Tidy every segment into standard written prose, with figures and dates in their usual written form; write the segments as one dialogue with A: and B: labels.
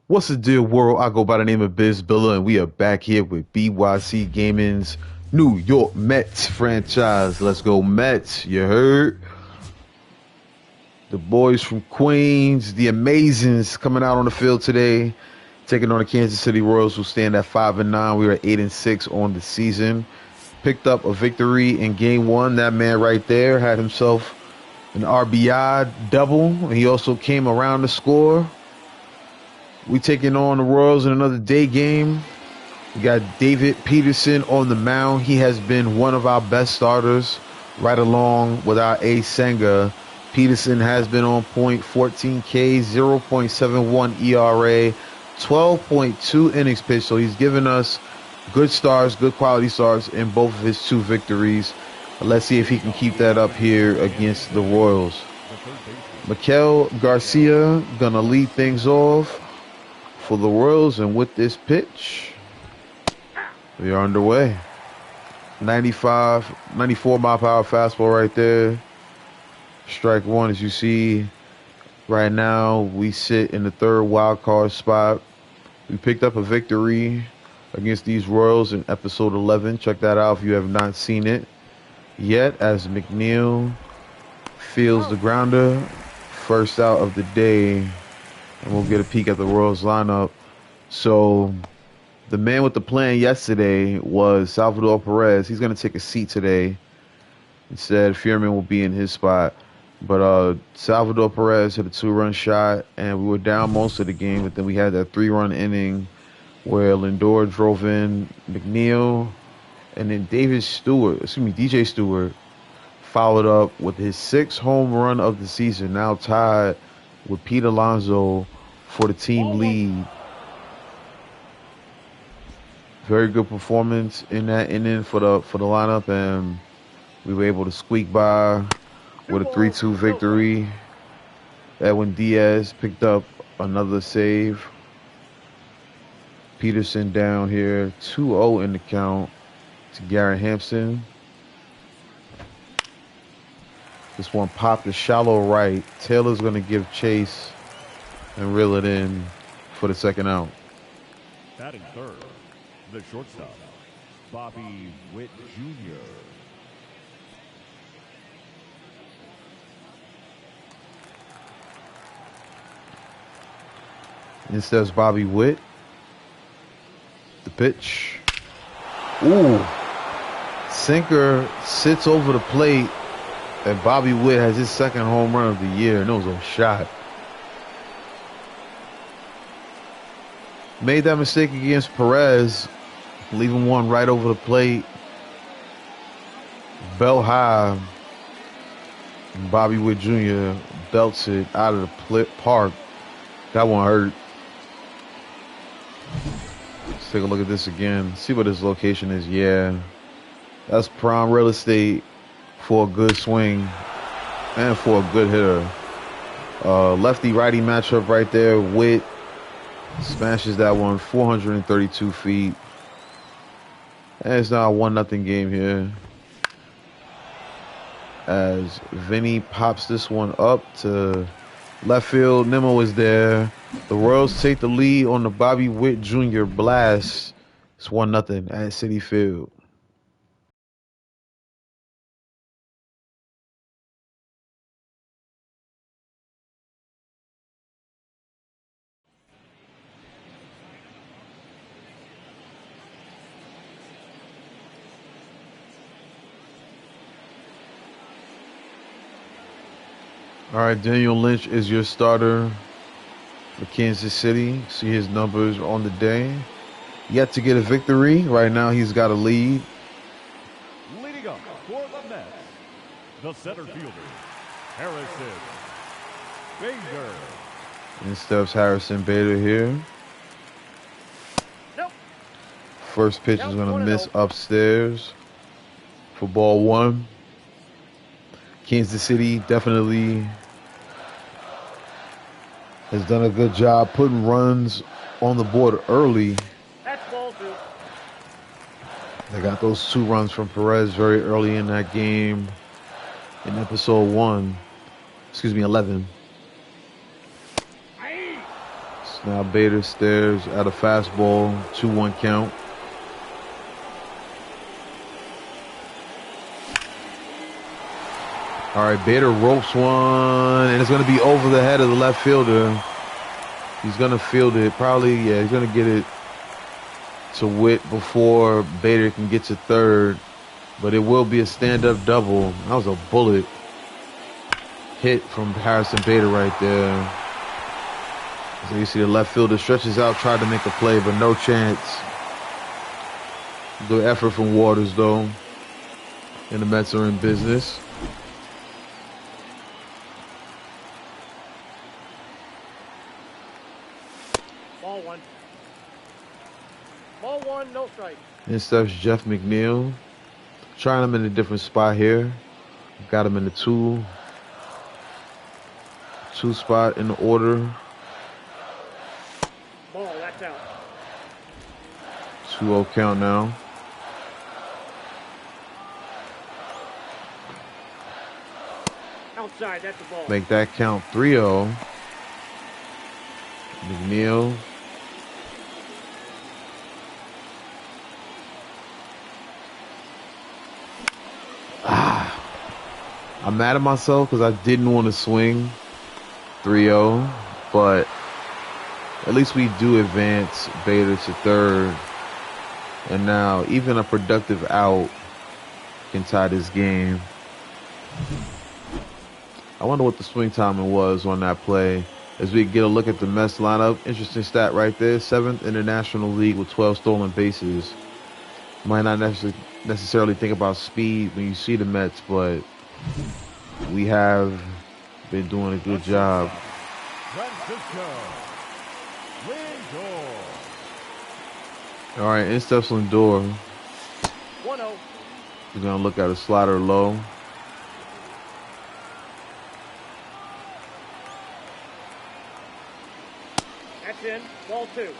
A: What's the deal, world? I go by the name of Bizbilla, and we are back here with BYC Gaming's New York Mets franchise. Let's go, Mets. You heard? The boys from Queens, the Amazings, coming out on the field today, taking on the Kansas City Royals, who stand at 5-9. We are 8-6 on the season. Picked up a victory in Game 1. That man right there had himself an RBI double. He also came around to score. We taking on the Royals in another day game. We got David Peterson on the mound. He has been one of our best starters, right along with our ace Senga. Peterson has been on point, 14 Ks, 0.71 ERA, 12.2 innings pitched. So he's given us good starts, good quality starts in both of his two victories. Let's see if he can keep that up here against the Royals. Miguel Garcia gonna lead things off for the Royals, and with this pitch, we are underway. 94 mile per hour fastball right there. Strike one. As you see right now, we sit in the third wild card spot. We picked up a victory against these Royals in episode 11. Check that out if you have not seen it yet, as McNeil fields the grounder. First out of the day. And we'll get a peek at the Royals lineup. So the man with the plan yesterday was Salvador Perez. He's going to take a seat today. Instead, Fierman will be in his spot. But Salvador Perez hit a 2-run shot, and we were down most of the game. But then we had that 3-run inning where Lindor drove in McNeil, and then DJ Stewart followed up with his 6th home run of the season, now tied with Pete Alonso for the team lead. Very good performance in that inning for the lineup, and we were able to squeak by with a 3-2 victory. Edwin Diaz picked up another save. Peterson down here, 2-0 in the count to Garrett Hampson. This one popped to shallow right. Taylor's going to give chase and reel it in for the second out.
B: Batting third, the shortstop, Bobby Witt Jr.
A: And steps Bobby Witt. The pitch. Ooh. Sinker sits over the plate, and Bobby Witt has his 2nd home run of the year, and it was a shot. Made that mistake against Perez, leaving one right over the plate. Belt high. And Bobby Witt Jr. belts it out of the park. That one hurt. Let's take a look at this again. See what his location is. Yeah. That's prime real estate for a good swing and for a good hitter. Lefty-righty matchup right there. Witt smashes that one 432 feet. And it's now a 1-0 game here, as Vinny pops this one up to left field. Nimmo is there. The Royals take the lead on the Bobby Witt Jr. blast. It's 1-0 at Citi Field. All right, Daniel Lynch is your starter for Kansas City. See his numbers on the day. Yet to get a victory. Right now, he's got a lead.
B: Leading up for the Mets, the center fielder, Harrison Bader.
A: And steps Harrison Bader here.
B: Nope.
A: First pitch is going to miss upstairs for ball 1. Kansas City definitely has done a good job putting runs on the board early.
B: That's ball 2.
A: They got those 2 runs from Perez very early in that game in episode 11. Now Bader stares at a fastball, 2-1 count. All right, Bader ropes one, and it's going to be over the head of the left fielder. He's going to field it. Probably, yeah, he's going to get it to Witt before Bader can get to third. But it will be a stand-up double. That was a bullet hit from Harrison Bader right there. So you see the left fielder stretches out, tried to make a play, but no chance. Good effort from Waters, though. And the Mets are in business.
B: Ball one. Ball one, no strike.
A: And steps Jeff McNeil. Trying him in a different spot here. Got him in the two spot in the order.
B: Ball, that's out.
A: 2-0 count now.
B: Outside, that's the ball.
A: Make that count 3-0. McNeil. I'm mad at myself because I didn't want to swing 3-0, but at least we do advance Bader to third. And now even a productive out can tie this game. I wonder what the swing timing was on that play. As we get a look at the Mets lineup, interesting stat right there. 7th in the National League with 12 stolen bases. Might not necessarily think about speed when you see the Mets, but we have been doing a good job.
B: Lindor.
A: All right, in steps Lindor.
B: 1-0.
A: He's going to look at a slider low.
B: That's in. Ball two.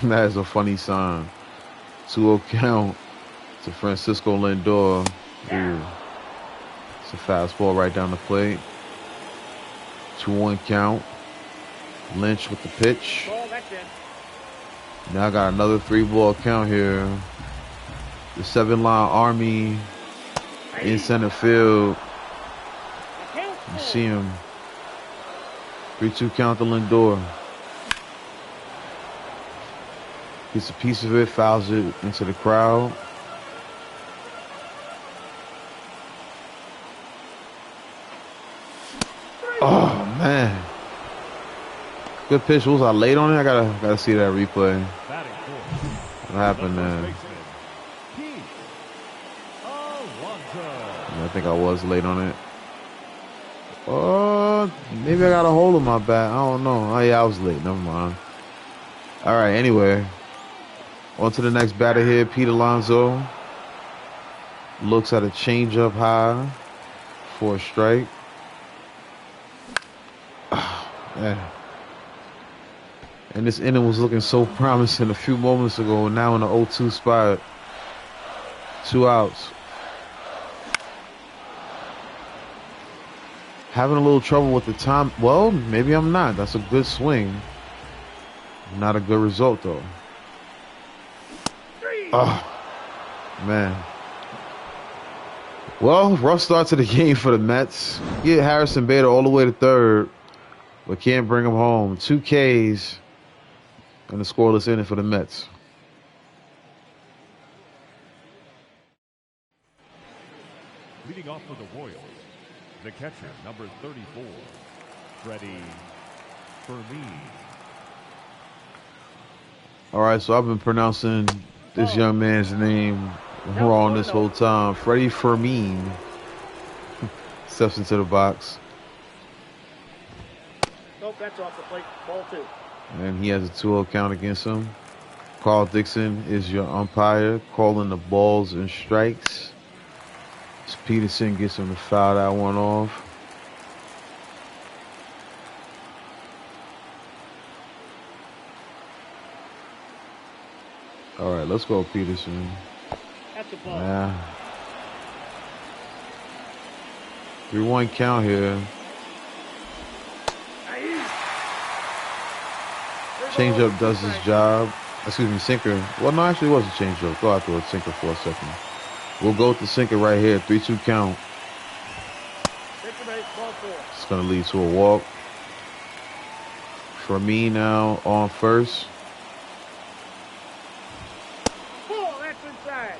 A: That is a funny sign. 2-0 count to Francisco Lindor. Ooh. It's a fastball right down the plate. 2-1 count. Lynch with the pitch.
B: Ball, that's in.
A: Now I got another 3-ball count here. The 7-line Army in center field. You see him. 3-2 count to Lindor. Gets a piece of it, fouls it into the crowd. Oh man. Good pitch. Was I late on it? I gotta see that replay. What happened there? I think I was late on it. Maybe I got a hole in my bat. I don't know. Oh yeah, I was late. Never mind. All right. Anyway, on to the next batter here. Pete Alonso looks at a changeup high for a strike. Man. And this inning was looking so promising a few moments ago. Now in the 0-2 spot. 2 outs. Having a little trouble with the time. Well, maybe I'm not. That's a good swing. Not a good result, though. Oh, man. Well, rough start to the game for the Mets. Get Harrison Bader all the way to third, but can't bring him home. 2 Ks and a scoreless inning for the Mets.
B: Leading off for the Royals, the catcher, number 34, Freddie Fermin.
A: All right, so I've been pronouncing this young man's name wrong this whole time. Freddie Fermin steps into the box.
B: Nope, that's off the plate. Ball two.
A: And he has a 2-0 count against him. Carl Dixon is your umpire, calling the balls and strikes. Peterson gets him to foul that one off. All right, let's go, Peterson.
B: That's a ball.
A: Yeah. 3-1 count here. Changeup does his job. Excuse me, sinker. Well, no, actually, it was a changeup. Go out to a sinker for a second. We'll go with the sinker right here. 3-2 count. It's going to lead to a walk. For me now on first.
B: Oh, that's inside.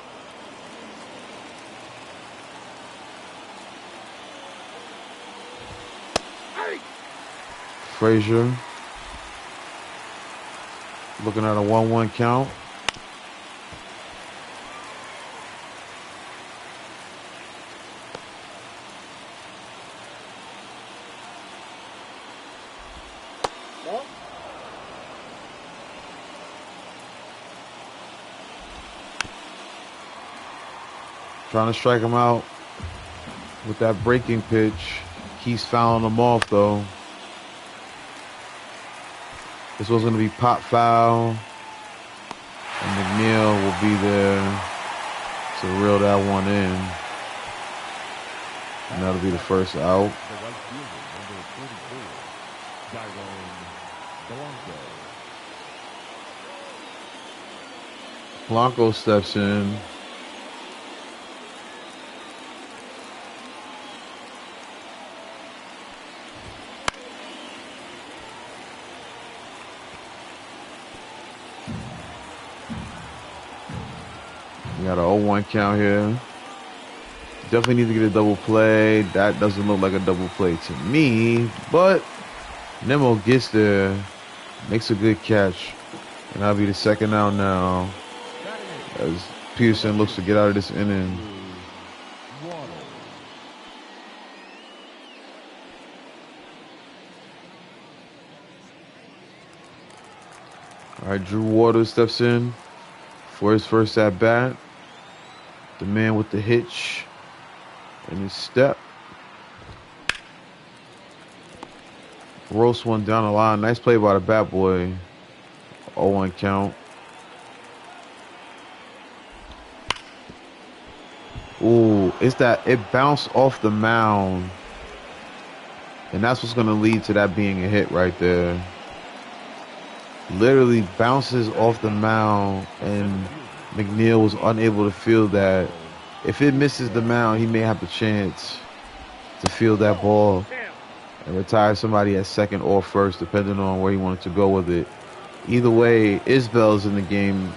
A: Frazier. Looking at a 1-1 count. Trying to strike him out with that breaking pitch. Keeps fouling him off, though. This was going to be pop foul. And McNeil will be there to reel that one in. And that'll be the first out. Blanco steps in. We got an 0-1 count here. Definitely need to get a double play. That doesn't look like a double play to me, but Nemo gets there, makes a good catch, and that'll be the second out now as Peterson looks to get out of this inning. All right, Drew Waters steps in for his first at bat. The man with the hitch in his step. Roast one down the line. Nice play by the bat boy. 0-1 count. Ooh, it's that it bounced off the mound. And that's what's going to lead to that being a hit right there. Literally bounces off the mound, and McNeil was unable to field that. If it misses the mound, he may have the chance to field that ball and retire somebody at second or first, depending on where he wanted to go with it. Either way, Isbell's in the game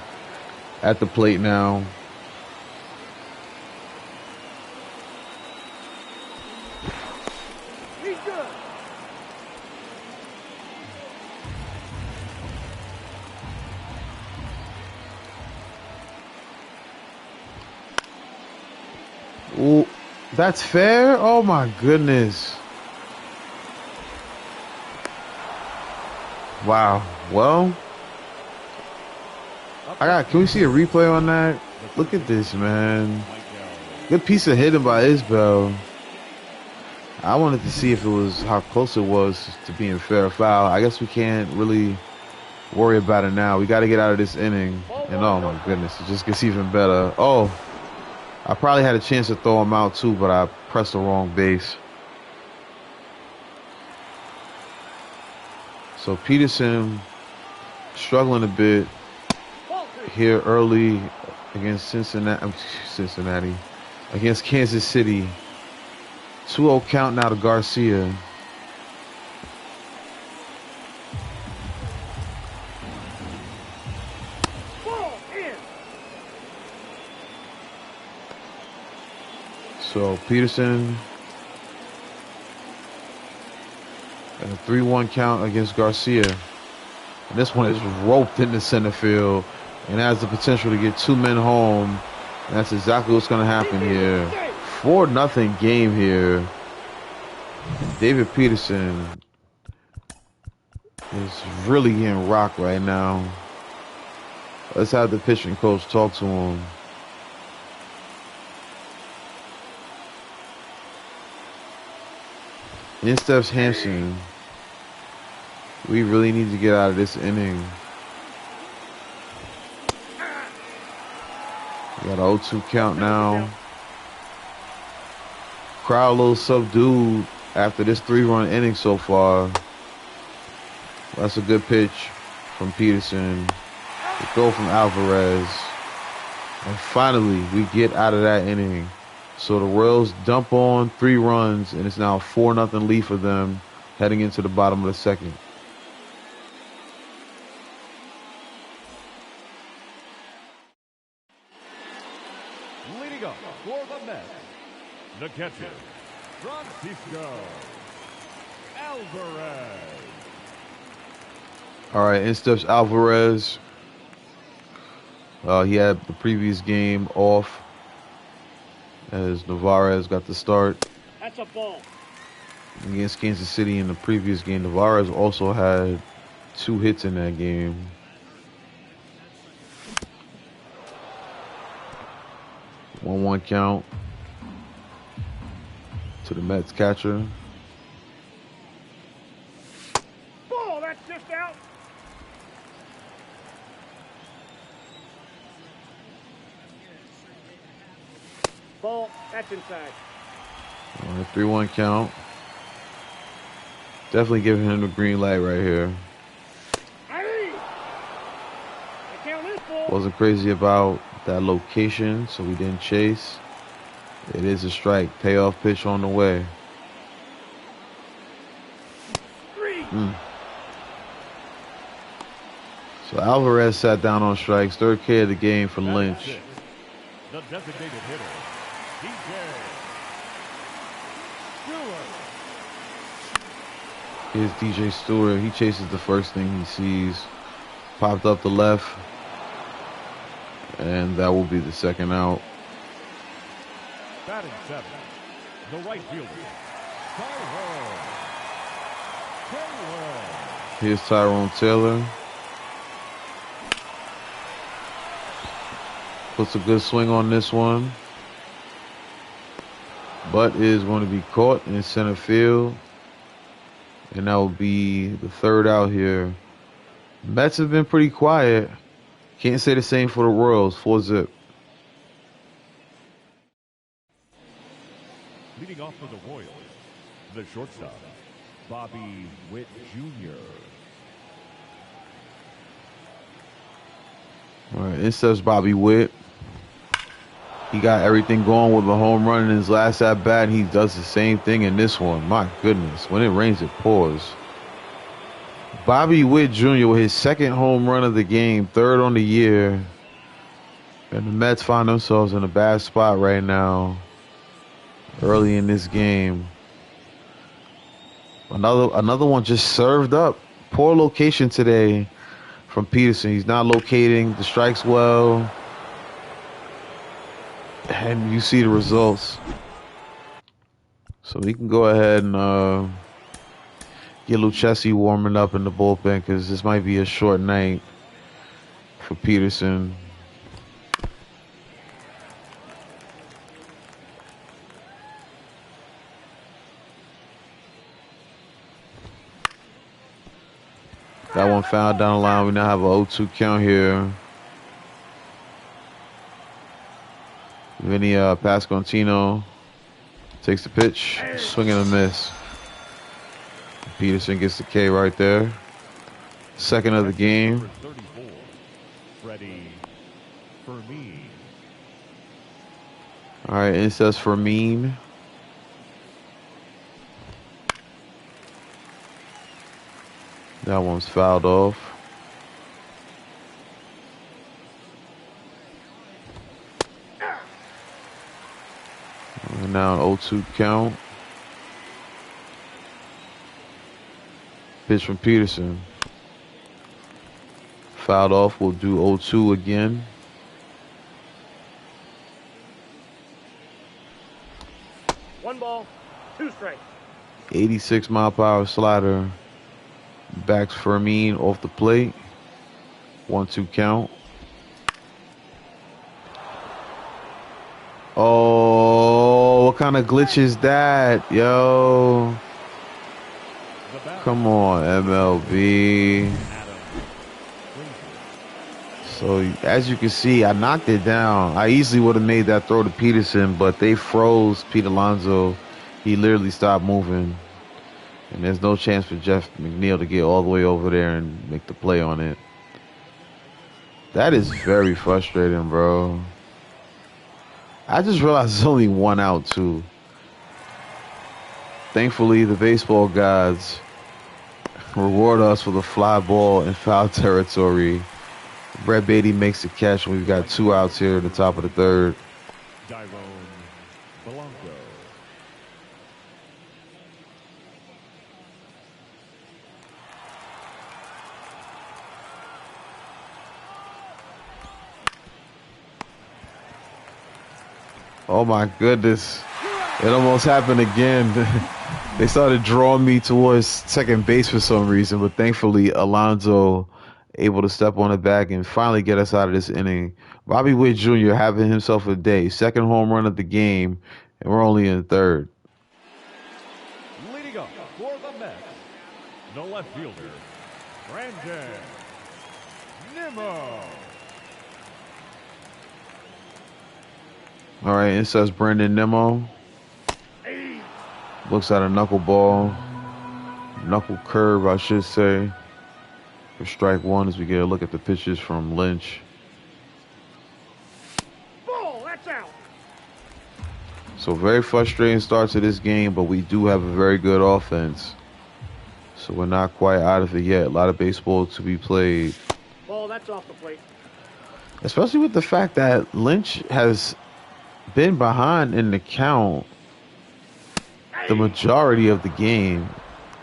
A: at the plate now. Ooh, that's fair? Oh my goodness. Wow. Well, can we see a replay on that? Look at this, man. Good piece of hitting by Isbell. I wanted to see if it was how close it was to being fair or foul. I guess we can't really worry about it now. We got to get out of this inning. And oh my goodness, it just gets even better. Oh, I probably had a chance to throw him out too, but I pressed the wrong base. So Peterson struggling a bit here early against Cincinnati, against Kansas City. 2-0 count now to Garcia. So Peterson and a 3-1 count against Garcia. And this one is roped into center field and has the potential to get 2 men home. And that's exactly what's going to happen here. 4-0 game here. David Peterson is really getting rocked right now. Let's have the pitching coach talk to him. In steps Hampson. We really need to get out of this inning. We got an 0-2 count now. Crowd a little subdued after this 3-run inning so far. That's a good pitch. from Peterson. The throw from Alvarez. And finally, we get out of that inning. So the Royals dump on 3 runs, and it's now a 4-0 lead for them heading into the bottom of the second.
C: Leading up for the Mets, the catcher, Francisco Alvarez.
A: All right, in steps Alvarez. He had the previous game off as Navarez got the start.
B: That's a ball.
A: Against Kansas City in the previous game. Navarez also had 2 hits in that game. One count to the Mets catcher.
B: Ball, that's just out. Ball, that's inside.
A: 3-1 count. Definitely giving him the green light right here.
B: Aye. The count is full.
A: Wasn't crazy about that location, so we didn't chase. It is a strike. Payoff pitch on the way.
B: 3.
A: So Alvarez sat down on strikes. 3rd K of the game for Lynch.
C: The designated hitter, DJ.
A: Here's DJ Stewart. He chases the first thing he sees. Popped up the left. And that will be the second out.
C: Batting 7, the right fielder, Taylor.
A: Here's Tyrone Taylor. Puts a good swing on this one. But is going to be caught in center field. And that will be the 3rd out here. Mets have been pretty quiet. Can't say the same for the Royals. 4-zip.
C: Leading off for the Royals, the shortstop, Bobby Witt Jr.
A: All right, it says Bobby Witt. He got everything going with a home run in his last at bat. He does the same thing in this one. My goodness, when it rains, it pours. Bobby Witt Jr. with his 2nd home run of the game, 3rd on the year. And the Mets find themselves in a bad spot right now, early in this game. Another one just served up. Poor location today from Peterson. He's not locating the strikes well. And you see the results. So we can go ahead and get Lucchesi warming up in the bullpen because this might be a short night for Peterson. That one fouled down the line. We now have a 0-2 count here. Vinny Pasquantino takes the pitch, swing and a miss. Peterson gets the K right there. 2nd of the game.
C: 34, Freddie Fermin.
A: All right, it says Fermin. That one's fouled off. And now an 0-2 count. Pitch from Peterson. Fouled off. We'll do 0-2 again.
B: One ball, 2 strikes.
A: 86 mile per hour slider. Backs Fermin off the plate. 1-2 count. Oh, what kind of glitch is that, yo? Come on, MLB. So, as you can see, I knocked it down. I easily would have made that throw to Peterson, but they froze Pete Alonso. He literally stopped moving. And there's no chance for Jeff McNeil to get all the way over there and make the play on it. That is very frustrating, bro. I just realized there's only one out, too. Thankfully, the baseball gods reward us with a fly ball in foul territory. Brett Beatty makes the catch. We've got two outs here at the top of the third.
C: Blanco.
A: Oh my goodness. It almost happened again. They started drawing me towards second base for some reason, but thankfully Alonso able to step on the back and finally get us out of this inning. Bobby Witt Jr. having himself a day. Second home run of the game, and we're only in third.
C: Leading up for the Mets, the left fielder, Brandon Nimmo.
A: All right, it says Brandon Nimmo. Looks at a knuckleball. Knuckle curve, I should say. For strike one as we get a look at the pitches from Lynch.
B: Ball, that's out.
A: So very frustrating start to this game, but we do have a very good offense. So we're not quite out of it yet. A lot of baseball to be played.
B: Ball, that's off the plate.
A: Especially with the fact that Lynch has been behind in the count the majority of the game.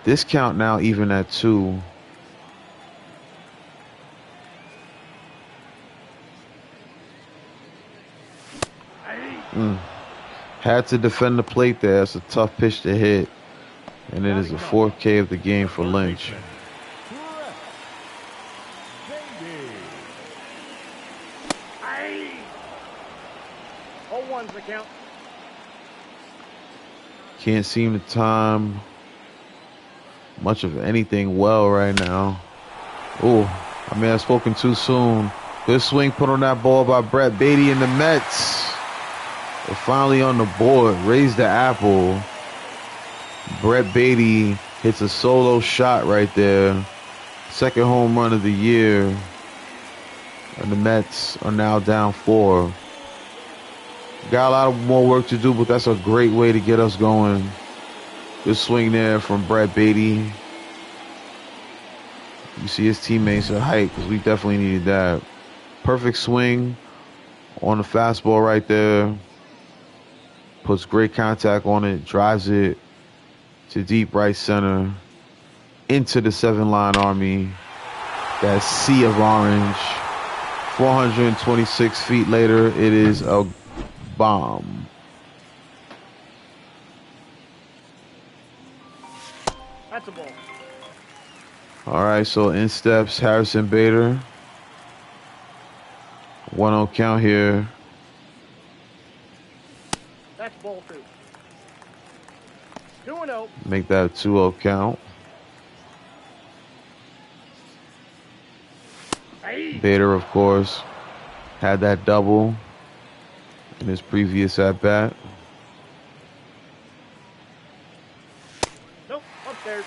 A: This count now even at 2. Had to defend the plate there. It's a tough pitch to hit. And it is the 4th K of the game for Lynch.
B: Oh, one's the count.
A: Can't seem to time much of anything well right now. Oh, I may have spoken too soon. Good swing put on that ball by Brett Beatty and the Mets. They're finally on the board. Raise the apple. Brett Beatty hits a solo shot right there. Second home run of the year. And the Mets are now down 4. Got a lot more work to do, but that's a great way to get us going. Good swing there from Brett Beatty. You see his teammates are hyped because we definitely needed that. Perfect swing on the fastball right there. Puts great contact on it. Drives it to deep right center. Into the 7-line army. That sea of orange. 426 feet later, it is a bomb.
B: That's a ball.
A: All right, so in steps Harrison Bader. 1-0 count here.
B: That's ball 2. 2-0.
A: Make that a 2-0 count. Bader, of course, had that double in his previous at-bat.
B: Nope, upstairs.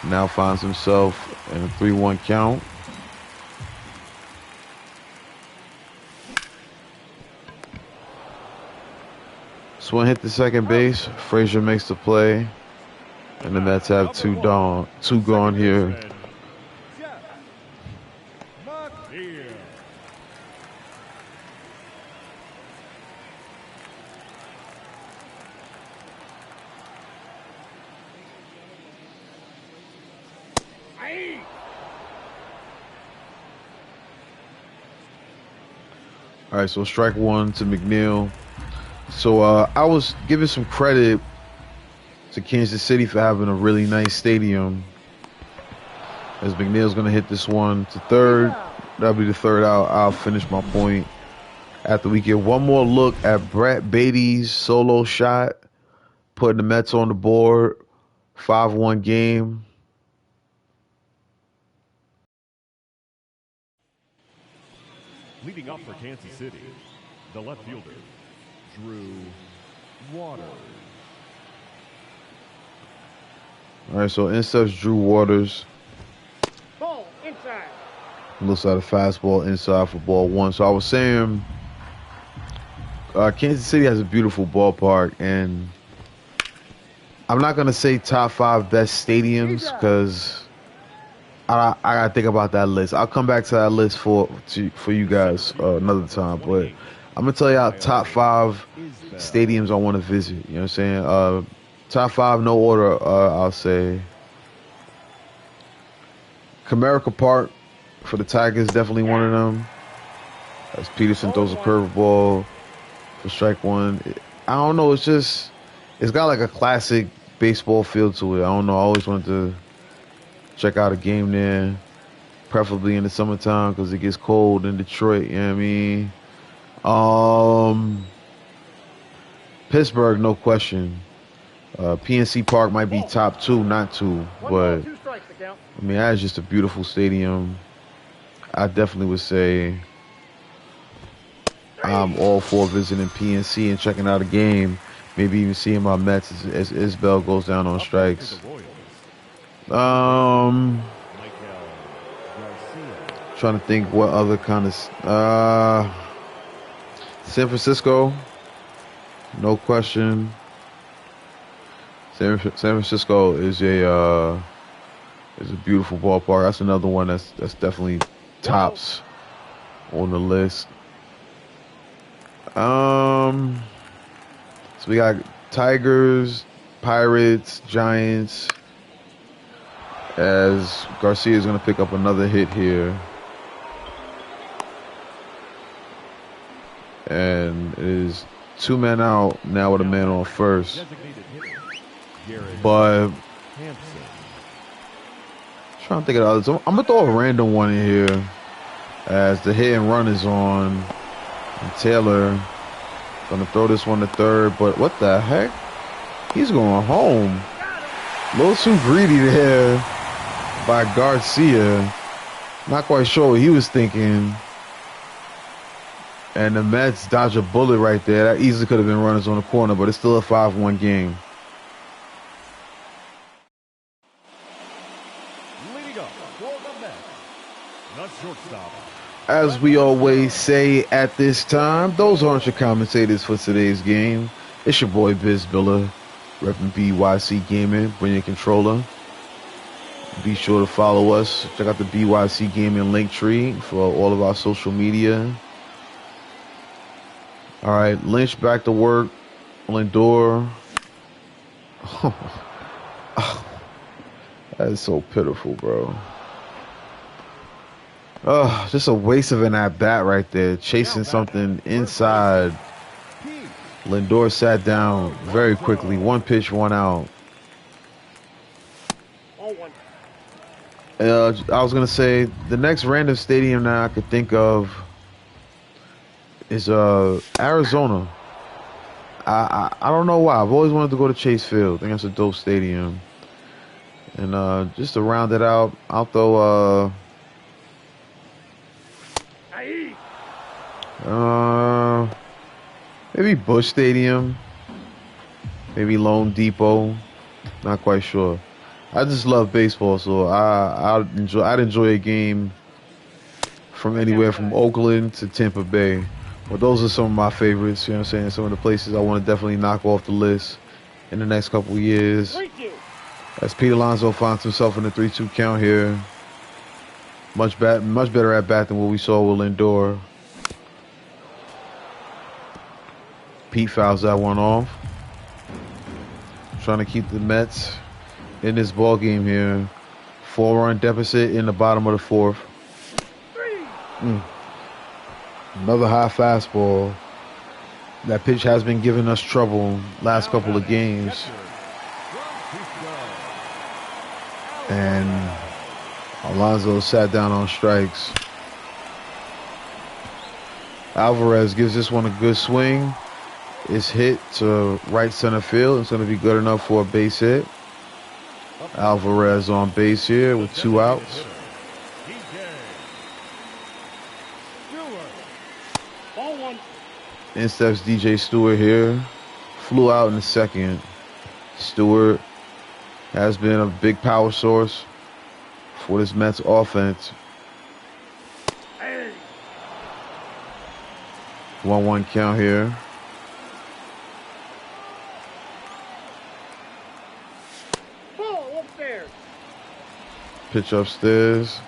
A: Now finds himself in a 3-1 count. Swing hit the second base. Frazier makes the play. And the Mets have two gone here. All right, so strike one to McNeil. So I was giving some credit to Kansas City for having a really nice stadium. As McNeil's going to hit this one to third. That'll be the third out. I'll finish my point after we get one more look at Brett Beatty's solo shot, putting the Mets on the board. 5-1 game.
C: Leading up for Kansas City, the left fielder, Drew Waters.
A: All right, so in steps Drew Waters.
B: Ball inside.
A: Looks like a fastball inside for ball one. So I was saying, Kansas City has a beautiful ballpark, and I'm not gonna say top 5 best stadiums because I gotta think about that list. I'll come back to that list for you guys another time. But I'm gonna tell y'all top 5 stadiums I want to visit. You know what I'm saying? Top 5, no order. I'll say Comerica Park for the Tigers, definitely one of them. As Peterson throws a curveball for strike one. I don't know. It's got like a classic baseball feel to it. I don't know. I always wanted to check out a game there, preferably in the summertime because it gets cold in Detroit. You know what I mean? Pittsburgh, no question. PNC Park might be top 2, not 2, but I mean that's just a beautiful stadium. I definitely would say I'm all for visiting PNC and checking out a game. Maybe even seeing my Mets as Isbell goes down on strikes. Trying to think what other kind of San Francisco, no question. San Francisco is a beautiful ballpark. That's another one that's definitely tops on the list. So we got Tigers, Pirates, Giants. As Garcia is going to pick up another hit here. And it is 2 men out now with a man on first. But trying to think of the others. I'm going to throw a random one in here as the hit and run is on. And Taylor going to throw this one to third. But what the heck? He's going home. A little too greedy there by Garcia. Not quite sure what he was thinking. And the Mets dodge a bullet right there. That easily could have been runners on the corner, but it's still a 5-1 game.
C: Leading up for the Mets, the shortstop.
A: As we always say at this time, those aren't your commentators for today's game. It's your boy Beisbol, repping BYC Gaming, bring your controller. Be sure to follow us. Check out the BYC Gaming link tree for all of our social media. All right, Lynch back to work. Lindor. That is so pitiful, bro. Just a waste of an at-bat right there. Chasing something inside. Lindor sat down very quickly. 1 pitch, 1 out. I was going to say, the next random stadium that I could think of is Arizona. I don't know why. I've always wanted to go to Chase Field. I think that's a dope stadium. And just to round it out, I'll throw maybe Busch Stadium, maybe Lone Depot. Not quite sure. I just love baseball, so I'd enjoy a game from anywhere from Oakland to Tampa Bay. But those are some of my favorites, you know what I'm saying? Some of the places I want to definitely knock off the list in the next couple of years. As Pete Alonso finds himself in a 3-2 count here. Much better at bat than what we saw with Lindor. Pete fouls that one off. Trying to keep the Mets in this ball game here. 4-run deficit in the bottom of the 4th. Another high fastball. That pitch has been giving us trouble last couple of games. And Alonso sat down on strikes. Alvarez gives this one a good swing. It's hit to right center field. It's going to be good enough for a base hit. Alvarez on base here with 2 outs. In steps DJ Stewart here. Flew out in the second. Stewart has been a big power source for this Mets offense. 1-1 count here.
B: Ball upstairs.
A: Pitch upstairs.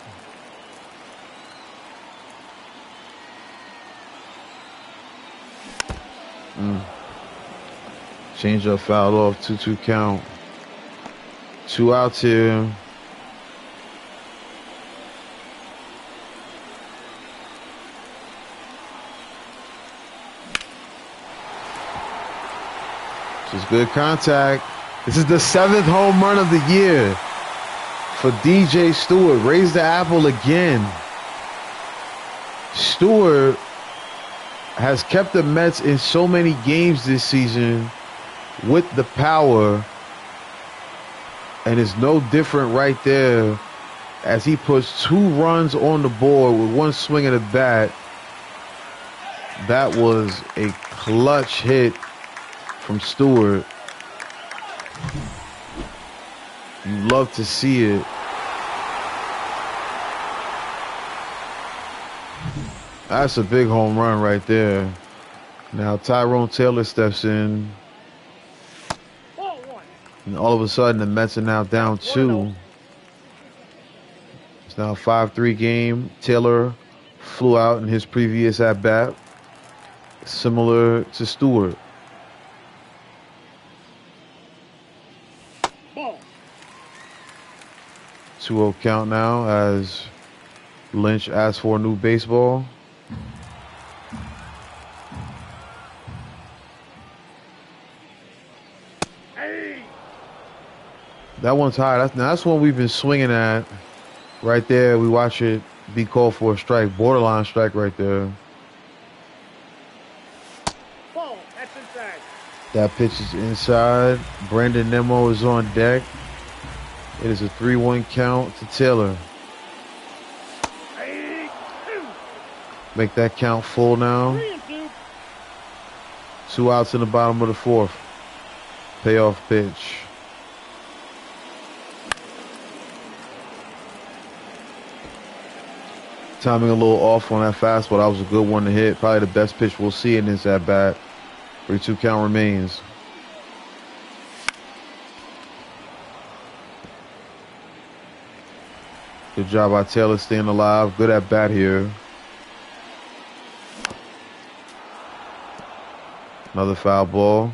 A: Change up, fouled off. 2-2 count. 2 outs here. This is good contact. This is the 7th home run of the year for DJ Stewart. Raise the apple again. Stewart has kept the Mets in so many games this season with the power, and it's no different right there as he puts 2 runs on the board with 1 swing of the bat. That was a clutch hit from Stewart. You love to see it. That's a big home run right there. Now Tyrone Taylor steps in.
B: Ball 1.
A: And all of a sudden the Mets are now down 2. It's now a 5-3 game. Taylor flew out in his previous at-bat, similar to Stewart.
B: Ball.
A: 2-0 count now as Lynch asks for a new baseball.
B: Hey.
A: That one's high. That's one we've been swinging at right there. We watch it be called for a strike, borderline strike right there.
B: Ball. That's inside.
A: That pitch is inside. Brandon Nimmo is on deck. It is a 3-1 count to Taylor.
B: Hey. 2.
A: Make that count full now.
B: 3 and 2.
A: 2 outs in the bottom of the 4th. Payoff pitch. Timing a little off on that fastball. That was a good one to hit. Probably the best pitch we'll see in this at bat. 3-2 count remains. Good job by Taylor staying alive. Good at bat here. Another foul ball.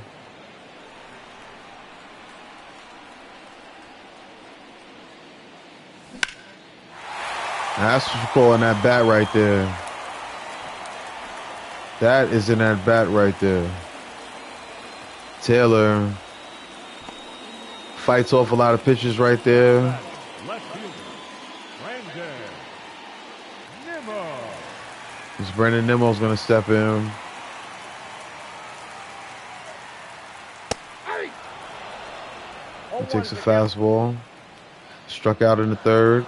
A: Now that's what you call an at bat right there. That is an at bat right there. Taylor fights off a lot of pitches right there.
C: Left fielder, Brandon Nimmo.
A: As Brandon Nimmo's going to step in.
B: Hey.
A: He takes a fastball. Struck out in the 3rd.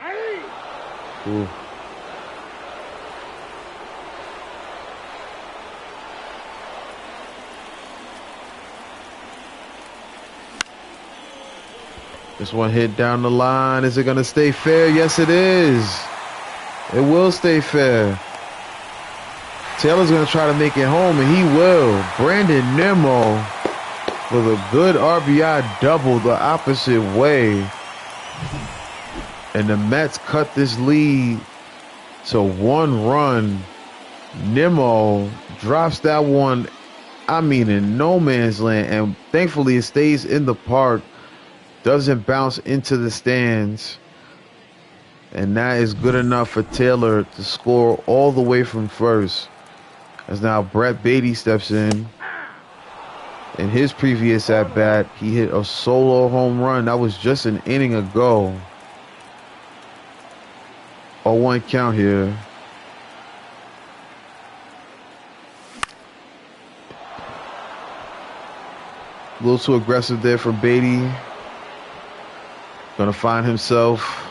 B: Hey.
A: Ooh. This one hit down the line. Is it going to stay fair? Yes, it is. It will stay fair. Taylor's going to try to make it home, and he will. Brandon Nimmo with a good RBI double the opposite way. And the Mets cut this lead to 1 run. Nimmo drops that one, I mean, in no man's land. And thankfully it stays in the park. Doesn't bounce into the stands. And that is good enough for Taylor to score all the way from first. As now Brett Beatty steps in. In his previous at-bat, he hit a solo home run. That was just an inning ago. 0-1 count here. A little too aggressive there from Beatty. Gonna find himself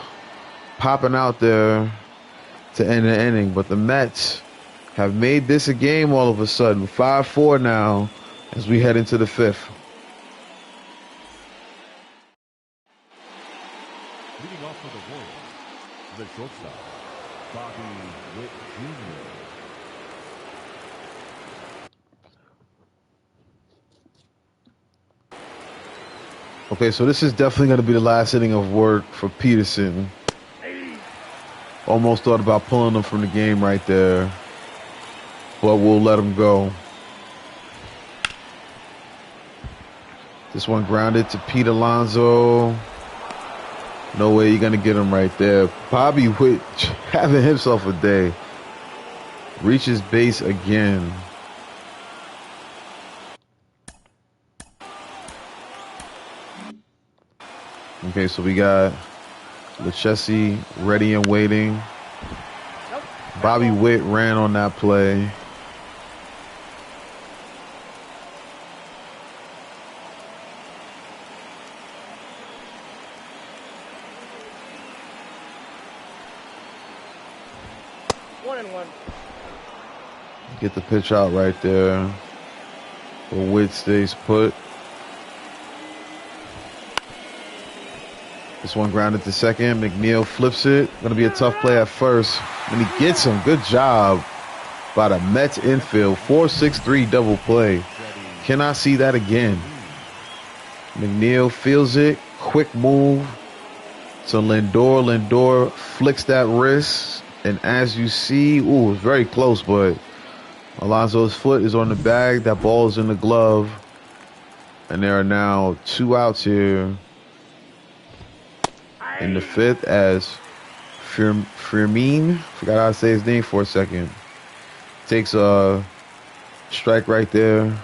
A: popping out there to end the inning. But the Mets have made this a game all of a sudden. 5-4 now as we head into the 5th.
C: The for the Royals, the shortstop, Bobby Witt Jr.
A: Okay, so this is definitely going to be the last inning of work for Peterson. Almost thought about pulling him from the game right there, but we'll let him go. This one grounded to Pete Alonso. No way you're going to get him right there. Bobby Witt having himself a day. Reaches base again. Okay, so we got Lucchesi ready and waiting. Bobby Witt ran on that play. Get the pitch out right there. But Witt stays put. This one grounded to second. McNeil flips it. Going to be a tough play at first. And he gets him. Good job by the Mets infield. 4-6-3 double play. Cannot see that again. McNeil feels it. Quick move to Lindor. Lindor flicks that wrist. And as you see, ooh, it's very close, but Alonso's foot is on the bag. That ball is in the glove. And there are now 2 outs here in the 5th as Firmin, forgot how to say his name for a second, takes a strike right there.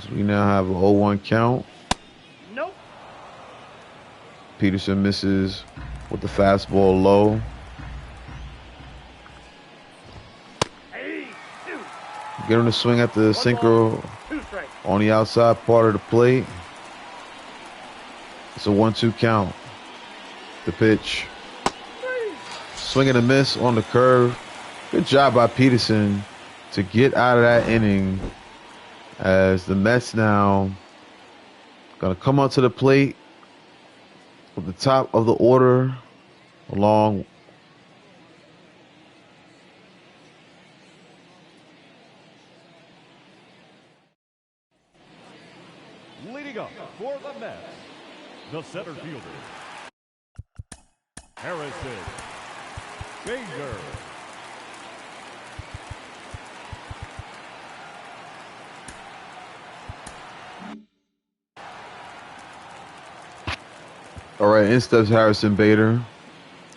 A: So we now have a 0-1 count.
B: Nope.
A: Peterson misses with the fastball low. Get him to swing at the sinker on the outside part of the plate. It's a 1-2 count. The pitch. Swing and a miss on the curve. Good job by Peterson to get out of that inning as the Mets now going to come onto the plate with the top of the order along.
C: Leading up for the Mets, the center fielder, Harrison Bader.
A: All right, in steps Harrison Bader.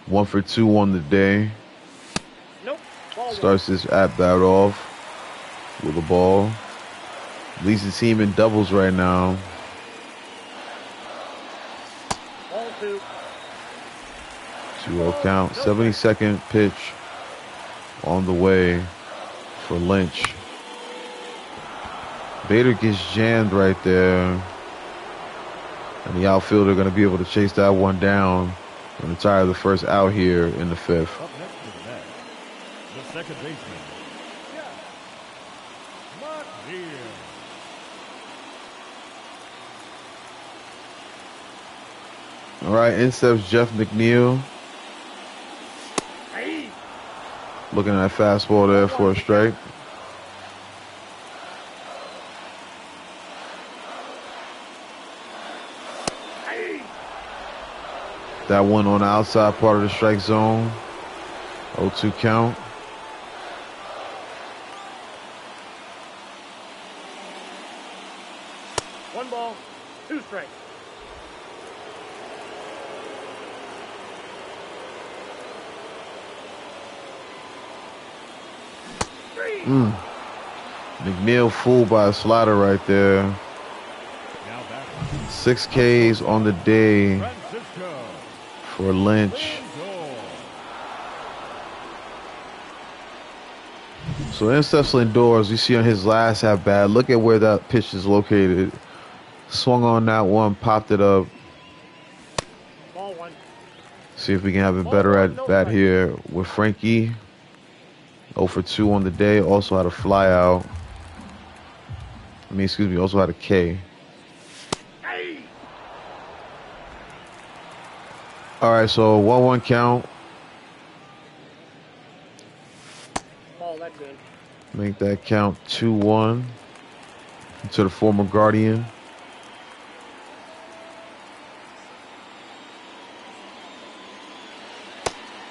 A: 1 for 2 on the day.
B: Nope.
A: Starts this at-bat off with a ball. Leads the team in doubles right now.
B: Ball 2.
A: 2-0 count. 72nd pitch on the way for Lynch. Bader gets jammed right there. And the outfielder going to be able to chase that one down and retire the first out here in the 5th.
C: Up next to the Mets, the second baseman, McNeil.
A: All right, in steps Jeff McNeil. Looking at that fastball there for a strike. That one on the outside part of the strike zone. 0-2 count.
B: One ball, 2 strikes.
A: McNeil fooled by a slider right there. 6 Ks on the day for Lynch. So in steps Lindor, as you see on his last at-bat, look at where that pitch is located. Swung on that one, popped it up.
B: Ball 1.
A: See if we can have a better at-bat here with Frankie. 0 for 2 on the day. Also had a fly out. Also had a K. All right, so 1-1 count.
B: Ball, that's in.
A: Make that count 2-1 to the former Guardian.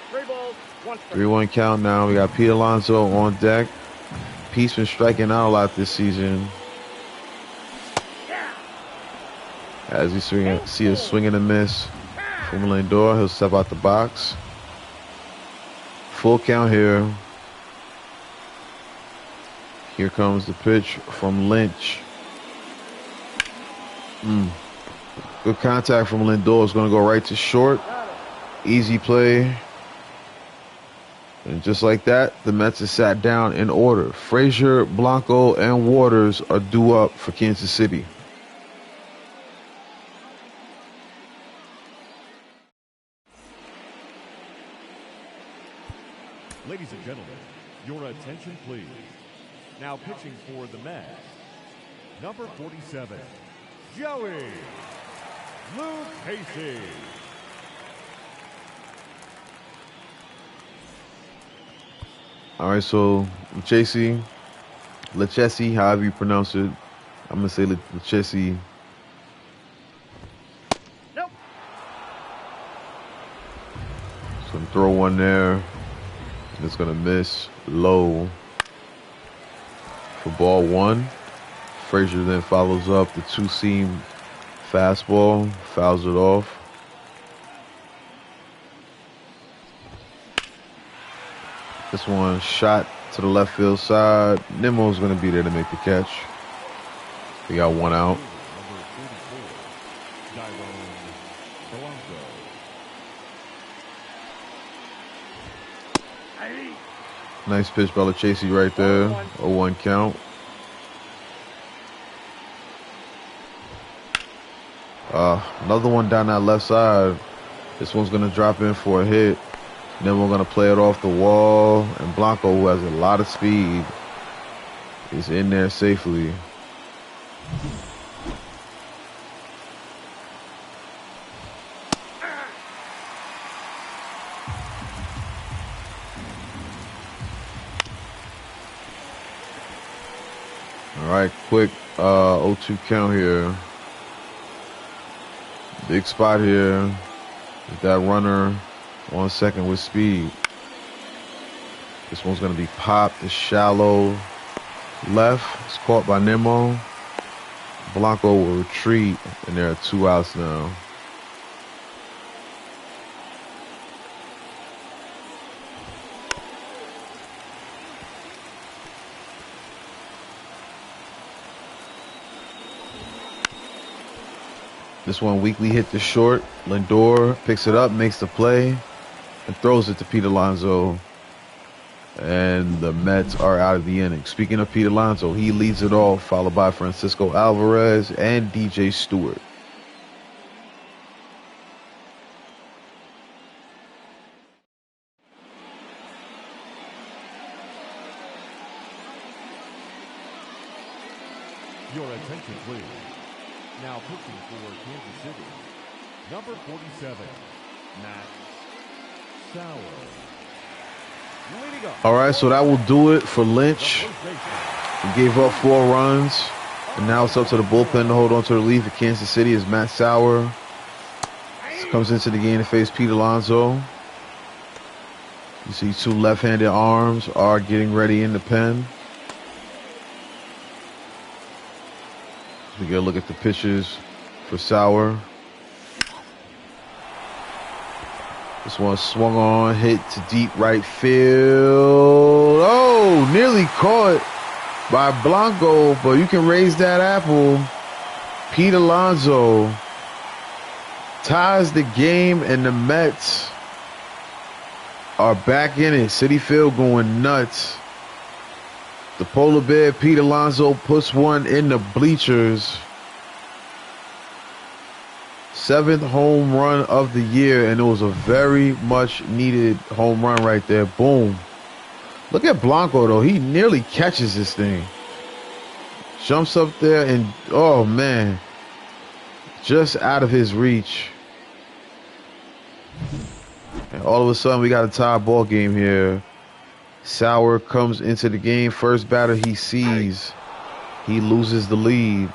B: Three balls, one strike.
A: 3-1 count now. We got Pete Alonso on deck. Pete's been striking out a lot this season.
B: Yeah.
A: As you see a swing and a miss from Lindor, he'll step out the box. Full count here. Here comes the pitch from Lynch. Good contact from Lindor. Is going to go right to short. Easy play. And just like that, the Mets are sat down in order. Frazier, Blanco, and Waters are due up for Kansas City.
C: Ladies and gentlemen, your attention please. Now pitching for the Mets, number 47, Joey Lucchesi.
A: All right, so Lucchesi, however you pronounce it. I'm going to say Lucchesi.
B: Nope.
A: Just going to throw one there. And it's going to miss low for ball one. Frazier then follows up the two-seam fastball, fouls it off. This one shot to the left field side. Nimmo's going to be there to make the catch. We got one out. Nice pitch by Lucchesi right there. 0-1 count. Another one down that left side. This one's going to drop in for a hit. Then we're going to play it off the wall. And Blanco, who has a lot of speed, is in there safely. All right, quick 0-2 count here. Big spot here. With that runner on second with speed. This one's going to be popped to shallow left. It's caught by Nimmo. Blanco will retreat, and there are 2 outs now. This one weakly hit the short. Lindor picks it up, makes the play, and throws it to Pete Alonso. And the Mets are out of the inning. Speaking of Pete Alonso, he leads it off, followed by Francisco Alvarez and DJ Stewart.
C: Your attention, please. Now pitching for Kansas City, number 47, Matt Sauer.
A: All right, so that will do it for Lynch. He gave up 4 runs, and now it's up to the bullpen to hold on to the lead for Kansas City as Matt Sauer comes into the game to face Pete Alonso. You see 2 left-handed arms are getting ready in the pen. We get a look at the pitches for Sauer. This one swung on, hit to deep right field. Oh, nearly caught by Blanco, but you can raise that apple. Pete Alonso ties the game, and the Mets are back in it. Citi Field going nuts. The polar bear, Pete Alonso, puts one in the bleachers. 7th home run of the year, and it was a very much needed home run right there. Boom. Look at Blanco, though. He nearly catches this thing. Jumps up there and, oh, man, just out of his reach. And all of a sudden, we got a tie ball game here. Sauer comes into the game. First batter he sees, he loses the lead.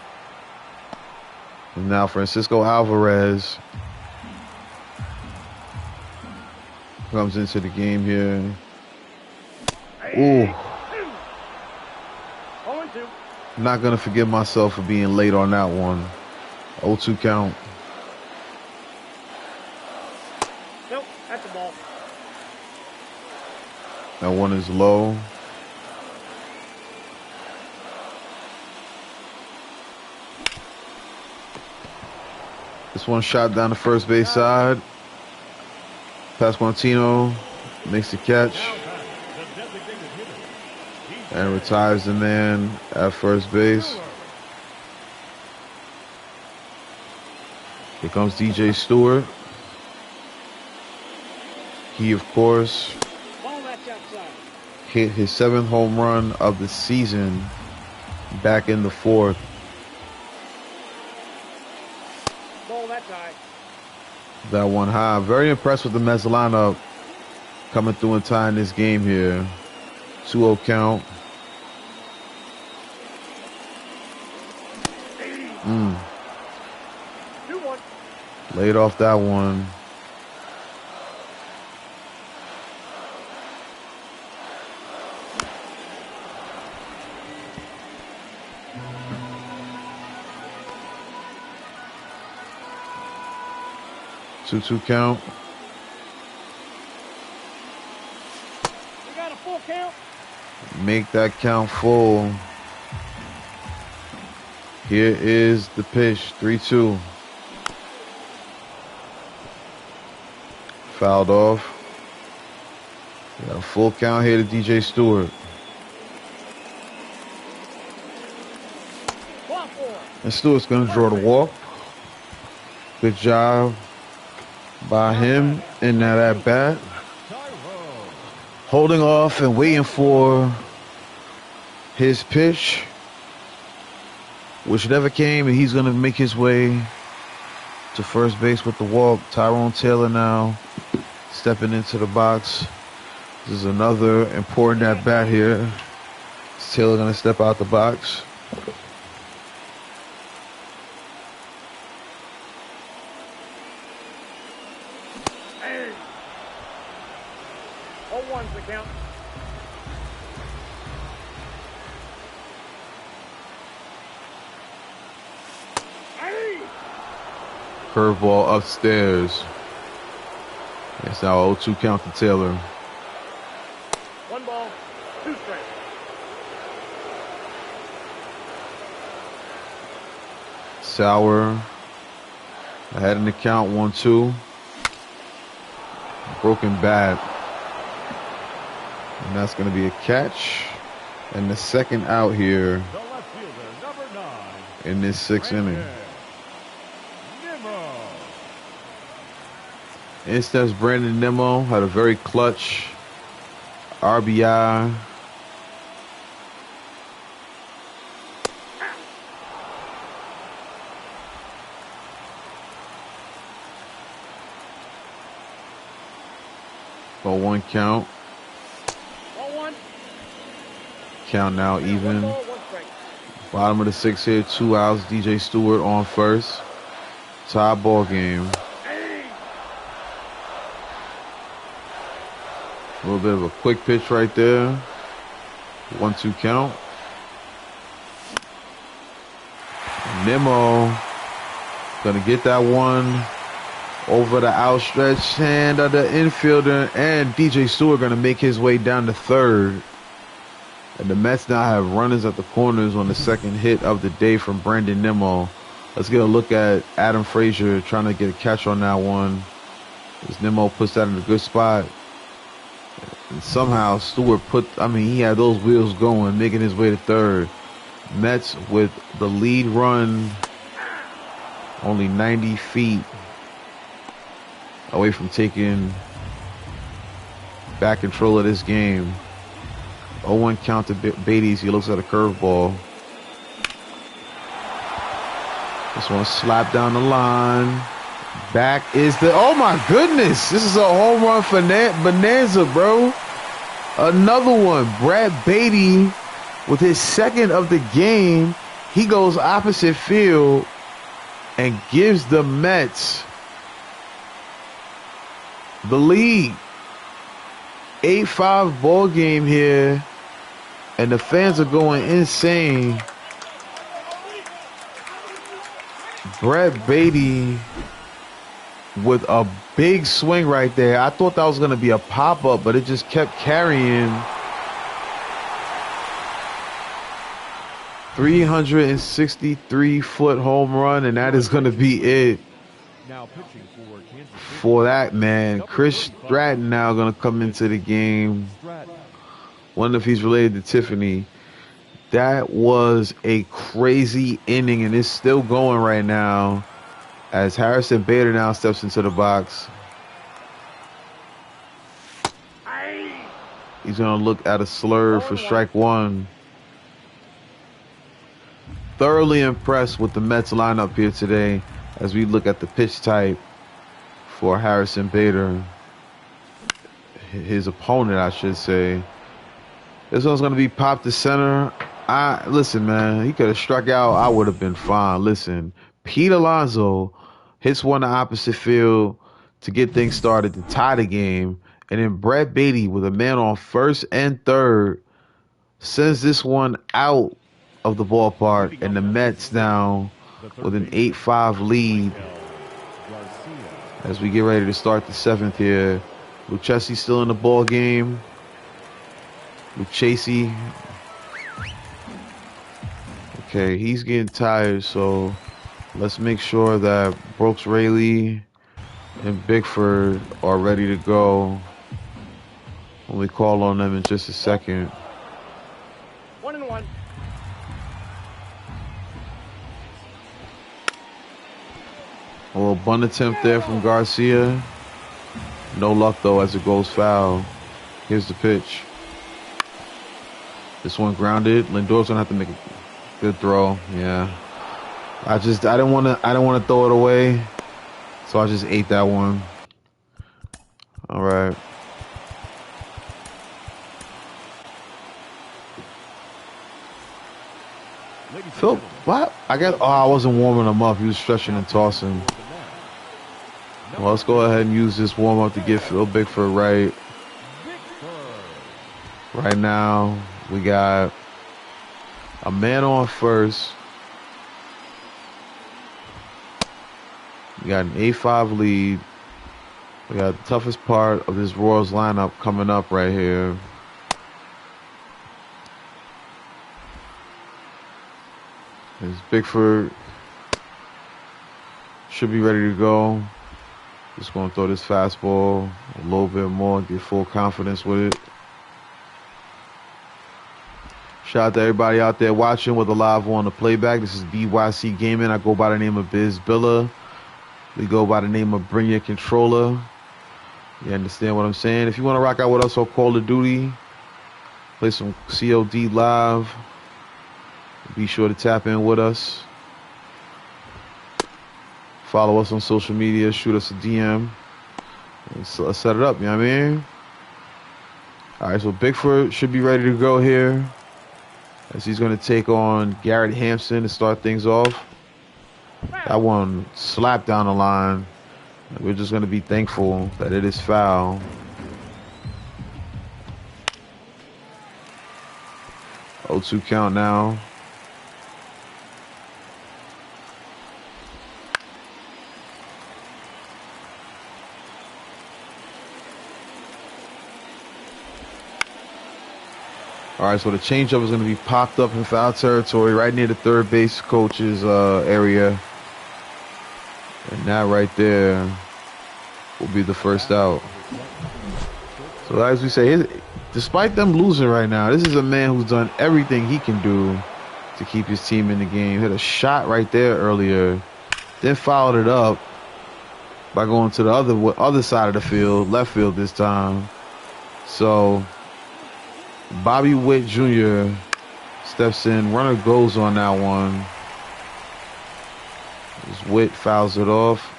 A: And now Francisco Alvarez comes into the game here. Ooh. Not going to forgive myself for being late on that one. 0-2 count.
B: Nope, that's a ball.
A: That one is low. This one shot down the first base side. Pasquantino makes the catch and retires the man at first base. Here comes DJ Stewart. He, of course, hit his 7th home run of the season back in the 4th. That one high. Very impressed with the Mets lineup coming through and tying this game here. 2-0 count. Laid off that one. Two count.
B: We got a full count.
A: Make that count full. Here is the pitch. 3-2. Fouled off. We got a full count here to DJ Stewart. And Stewart's going to draw the walk. Good job by him in that at bat. Holding off and waiting for his pitch, which never came, and he's going to make his way to first base with the walk. Tyrone Taylor now stepping into the box. This is another important at bat here. Is Taylor going to step out the box? Curveball upstairs. It's now 0-2 count to Taylor.
B: 1 ball, 2 strikes.
A: Sauer ahead in the count. 1-2. Broken bat. And that's going to be a catch. And the second out here in this 6th inning. Instead, Brandon Nimmo had a very clutch RBI. For 1 count.
B: 1-1.
A: Count now even. Bottom of the 6th here, 2 outs. DJ Stewart on first. Tie ball game. A little bit of a quick pitch right there. 1-2 count. Nimmo gonna get that one over the outstretched hand of the infielder, and DJ Stewart gonna make his way down to third. And the Mets now have runners at the corners on the second hit of the day from Brandon Nimmo. Let's get a look at Adam Frazier trying to get a catch on that one. As Nimmo puts that in a good spot. And somehow Stewart he had those wheels going, making his way to third. Mets with the lead run only 90 feet away from taking back control of this game. 0-1 count to Beatties. He looks at a curveball. This one slapped down the line. Back is the, oh my goodness. This is a home run for Bonanza, bro. Another one. Brad Beatty with his second of the game. He goes opposite field and gives the Mets the lead. 8-5 ball game here. And the fans are going insane. Brad Beatty with a big swing right there. I thought that was going to be a pop-up, but it just kept carrying. 363-foot home run, and that is going to be it for that man. Chris Stratton now going to come into the game. Wonder if he's related to Tiffany. That was a crazy inning, and it's still going right now as Harrison Bader now steps into the box. He's going to look at a slur for strike one. Thoroughly impressed with the Mets lineup here today as we look at the pitch type for Harrison Bader. His opponent, I should say. This one's going to be popped to center. Listen, man, he could have struck out. I would have been fine. Listen, Pete Alonso hits one to opposite field to get things started to tie the game. And then Brad Beatty with a man on first and third sends this one out of the ballpark. And the Mets now with an 8-5 lead as we get ready to start the seventh here. Lucchesi still in the ball game. Lucchesi. Okay, he's getting tired, so let's make sure that Brooks Raley and Bickford are ready to go when we call on them in just a second.
B: 1-1.
A: A little bunt attempt there from Garcia. No luck, though, as it goes foul. Here's the pitch. This one grounded. Lindor's gonna have to make a good throw. Yeah. I didn't want to throw it away, so I just ate that one. All right. Phil, what? I wasn't warming him up. He was stretching and tossing. Well, let's go ahead and use this warm up to get Phil Bickford right. Right now, we got a man on first. We got an 8-5 lead. We got the toughest part of this Royals lineup coming up right here. As Bickford should be ready to go. Just going to throw this fastball a little bit more, get full confidence with it. Shout out to everybody out there watching with a live on the playback. This is BYC Gaming. I go by the name of Bizbilla. We go by the name of Bring Your Controller. You understand what I'm saying? If you want to rock out with us on Call of Duty, play some COD live, be sure to tap in with us. Follow us on social media. Shoot us a DM. Let's set it up, you know what I mean? All right, so Bickford should be ready to go here as he's going to take on Garrett Hampson to start things off. That one slapped down the line. We're just going to be thankful that it is foul. Oh, 2 count now. All right, so the changeup is going to be popped up in foul territory right near the third base coach's area. And that right there will be the first out. So as we say, despite them losing right now, this is a man who's done everything he can do to keep his team in the game. Hit a shot right there earlier, then followed it up by going to the other side of the field, left field this time. So Bobby Witt Jr. steps in. Runner goes on that one. As Witt fouls it off.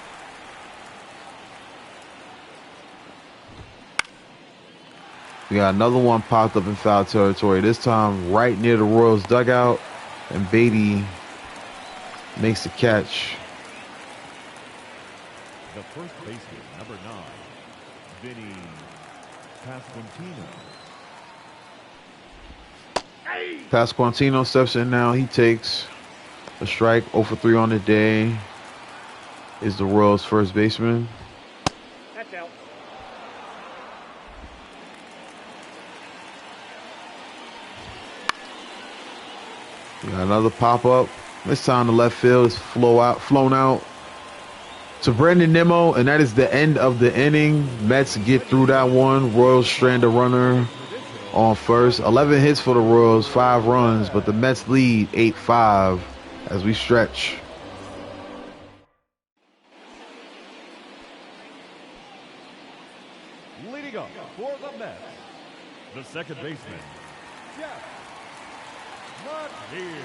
A: We got another one popped up in foul territory. This time right near the Royals dugout. And Beatty makes the catch.
C: The first baseman, number 9, Vinny Pasquantino.
A: Pasquantino steps in now. He takes a strike. 0 for 3 on the day. Is the Royals' first baseman.
B: That's out.
A: We got another pop-up. This time the left field is flown out to Brandon Nimmo, and that is the end of the inning. Mets get through that one. Royals strand a runner on first. 11 hits for the Royals, 5 runs, but the Mets lead 8-5 as we stretch.
C: Leading up for the Mets, the second baseman, Jeff McNeil.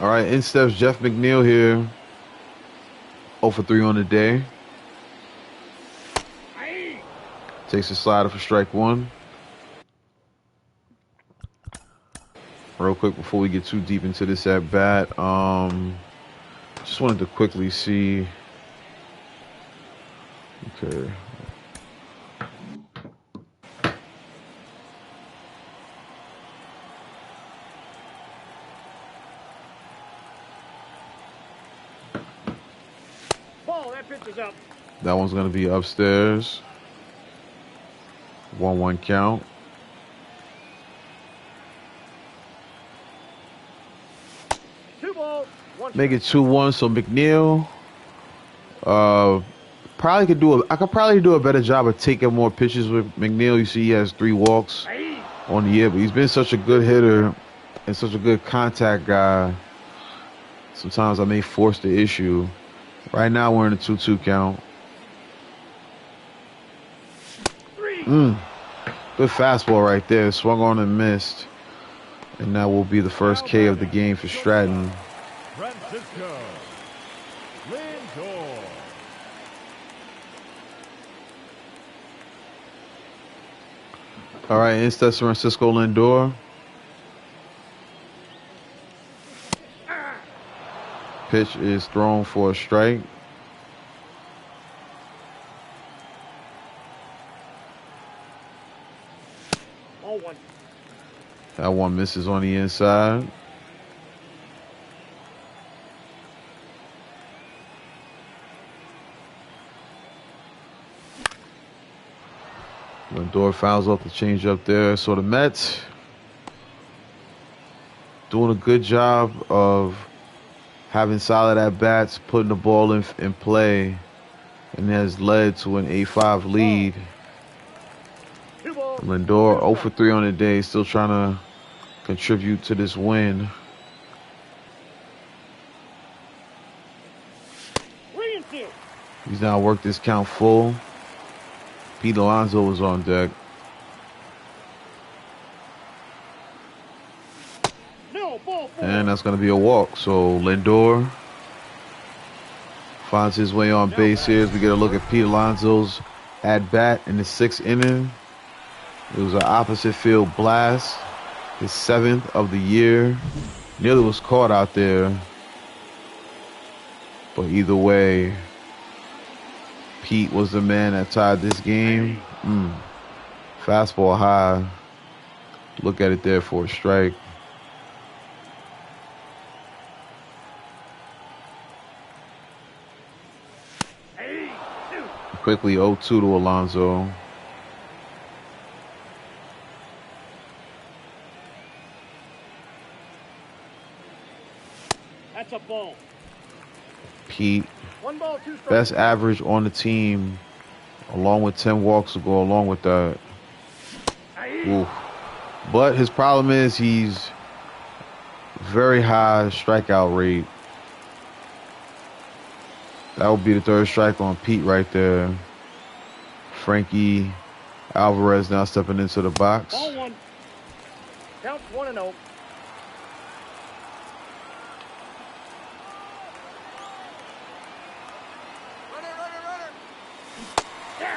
A: All right, in steps Jeff McNeil here. 0 for 3 on the day. Takes a slider for strike 1. Real quick before we get too deep into this at bat, just wanted to quickly see. Okay.
B: Ball, that pitch is up.
A: That one's going to be upstairs. 1-1 count. Make it 2-1. So McNeil, probably could do I could probably do a better job of taking more pitches with McNeil. You see, he has 3 walks on the year, but he's been such a good hitter and such a good contact guy. Sometimes I may force the issue. Right now we're in a 2-2 count. Good fastball right there. Swung on and missed. And that will be the first K of the game for Stratton.
C: Francisco Lindor.
A: All right, in steps Francisco Lindor. Pitch is thrown for a strike. That one misses on the inside. Lindor fouls off the changeup there. So the Mets doing a good job of having solid at-bats, putting the ball in play, and has led to an 8-5 lead. Lindor 0 for 3 on the day, still trying to contribute to this win. He's now worked this count full. Pete Alonso was on deck. And that's going to be a walk. So Lindor finds his way on base here as we get a look at Pete Alonso's at-bat in the 6th inning. It was an opposite field blast, his 7th of the year. Nearly was caught out there. But either way, Pete was the man that tied this game. Fastball high. Look at it there for a strike. Quickly 0-2 to Alonso.
B: That's a ball.
A: Pete,
B: 1 ball, 2 strikes.
A: best average on the team, along with 10 walks to go along with that. Oof. But his problem is he's very high strikeout rate. That would be the 3rd strike on Pete right there. Frankie Alvarez now stepping into the box.
B: Ball 1. Count 1-0.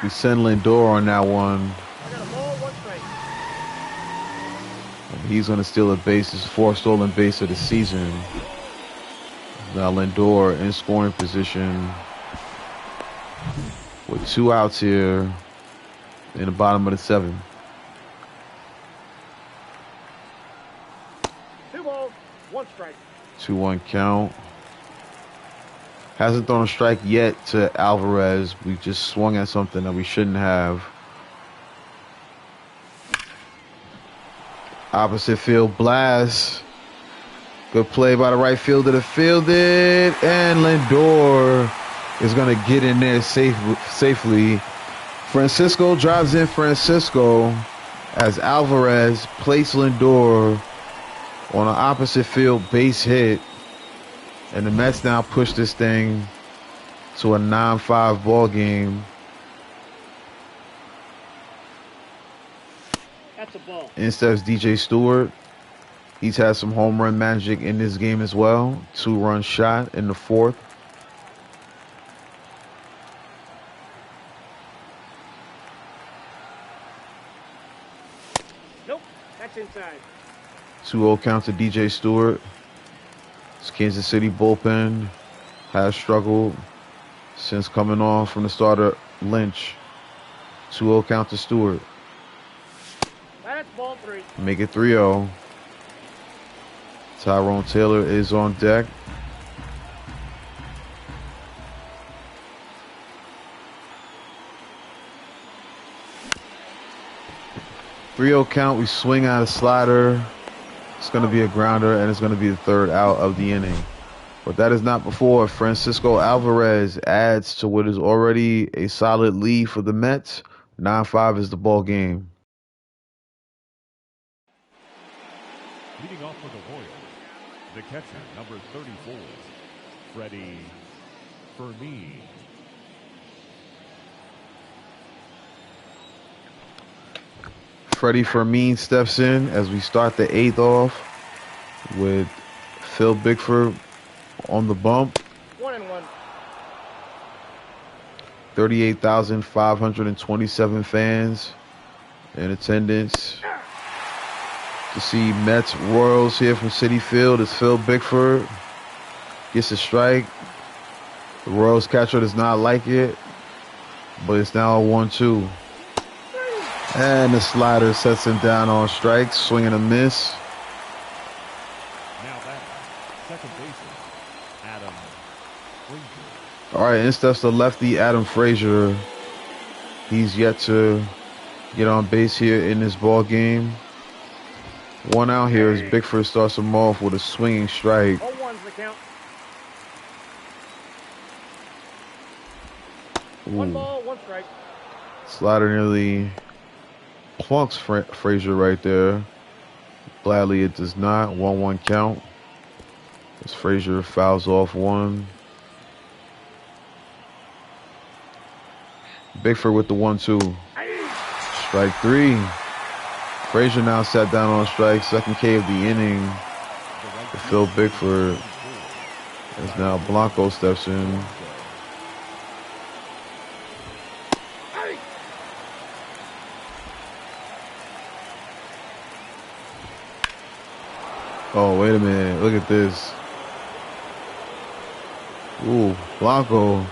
A: We send Lindor on that one.
B: I got a ball, 1
A: He's going to steal a base. His fourth stolen base of the season. Now Lindor in scoring position with 2 outs here in the bottom of the 7th.
B: 2 balls, 1 strike.
A: 2-1 count. Hasn't thrown a strike yet to Alvarez. We just swung at something that we shouldn't have. Opposite field blast. Good play by the right fielder to field it. And Lindor is going to get in there safely. Francisco drives in Francisco as Alvarez placed Lindor on an opposite field base hit. And the Mets now push this thing to a 9-5 ball game.
B: That's a ball.
A: Instead of DJ Stewart. He's had some home run magic in this game as well. 2-run shot in the 4th.
B: Nope, that's inside.
A: 2-0 count to DJ Stewart. This Kansas City bullpen has struggled since coming on from the starter Lynch. 2-0 count to Stewart.
B: That's ball 3.
A: Make it 3-0. Tyrone Taylor is on deck. Three-0 count. We swing out a slider. It's going to be a grounder, and it's going to be the 3rd out of the inning. But that is not before Francisco Alvarez adds to what is already a solid lead for the Mets. 9-5 is the ball game.
C: Leading off for the Royals, the catcher, number 34, Freddie Fermin.
A: Freddie Fermin steps in as we start the 8th off with Phil Bickford on the bump.
B: 1-1.
A: 38,527 fans in attendance to see Mets Royals here from Citi Field as Phil Bickford gets a strike. The Royals catcher does not like it, but it's now a 1-2. And the slider sets him down on strikes, swing and a miss.
C: Now back, second baseman, Adam Frazier.
A: All right, in steps the lefty Adam Frazier. He's yet to get on base here in this ball game. 1 out here as Bickford starts him off with a swinging strike.
B: 0-1's the count.
A: Ooh.
B: 1 ball, 1 strike.
A: Slider nearly plunks Frazier right there. Gladly it does not. 1-1 count as Frazier fouls off 1. Bickford with the 1-2. Strike 3. Frazier now sat down on strike. Second K of the inning for Phil Bickford. As now Blanco steps in. Oh, wait a minute. Look at this. Ooh, Blanco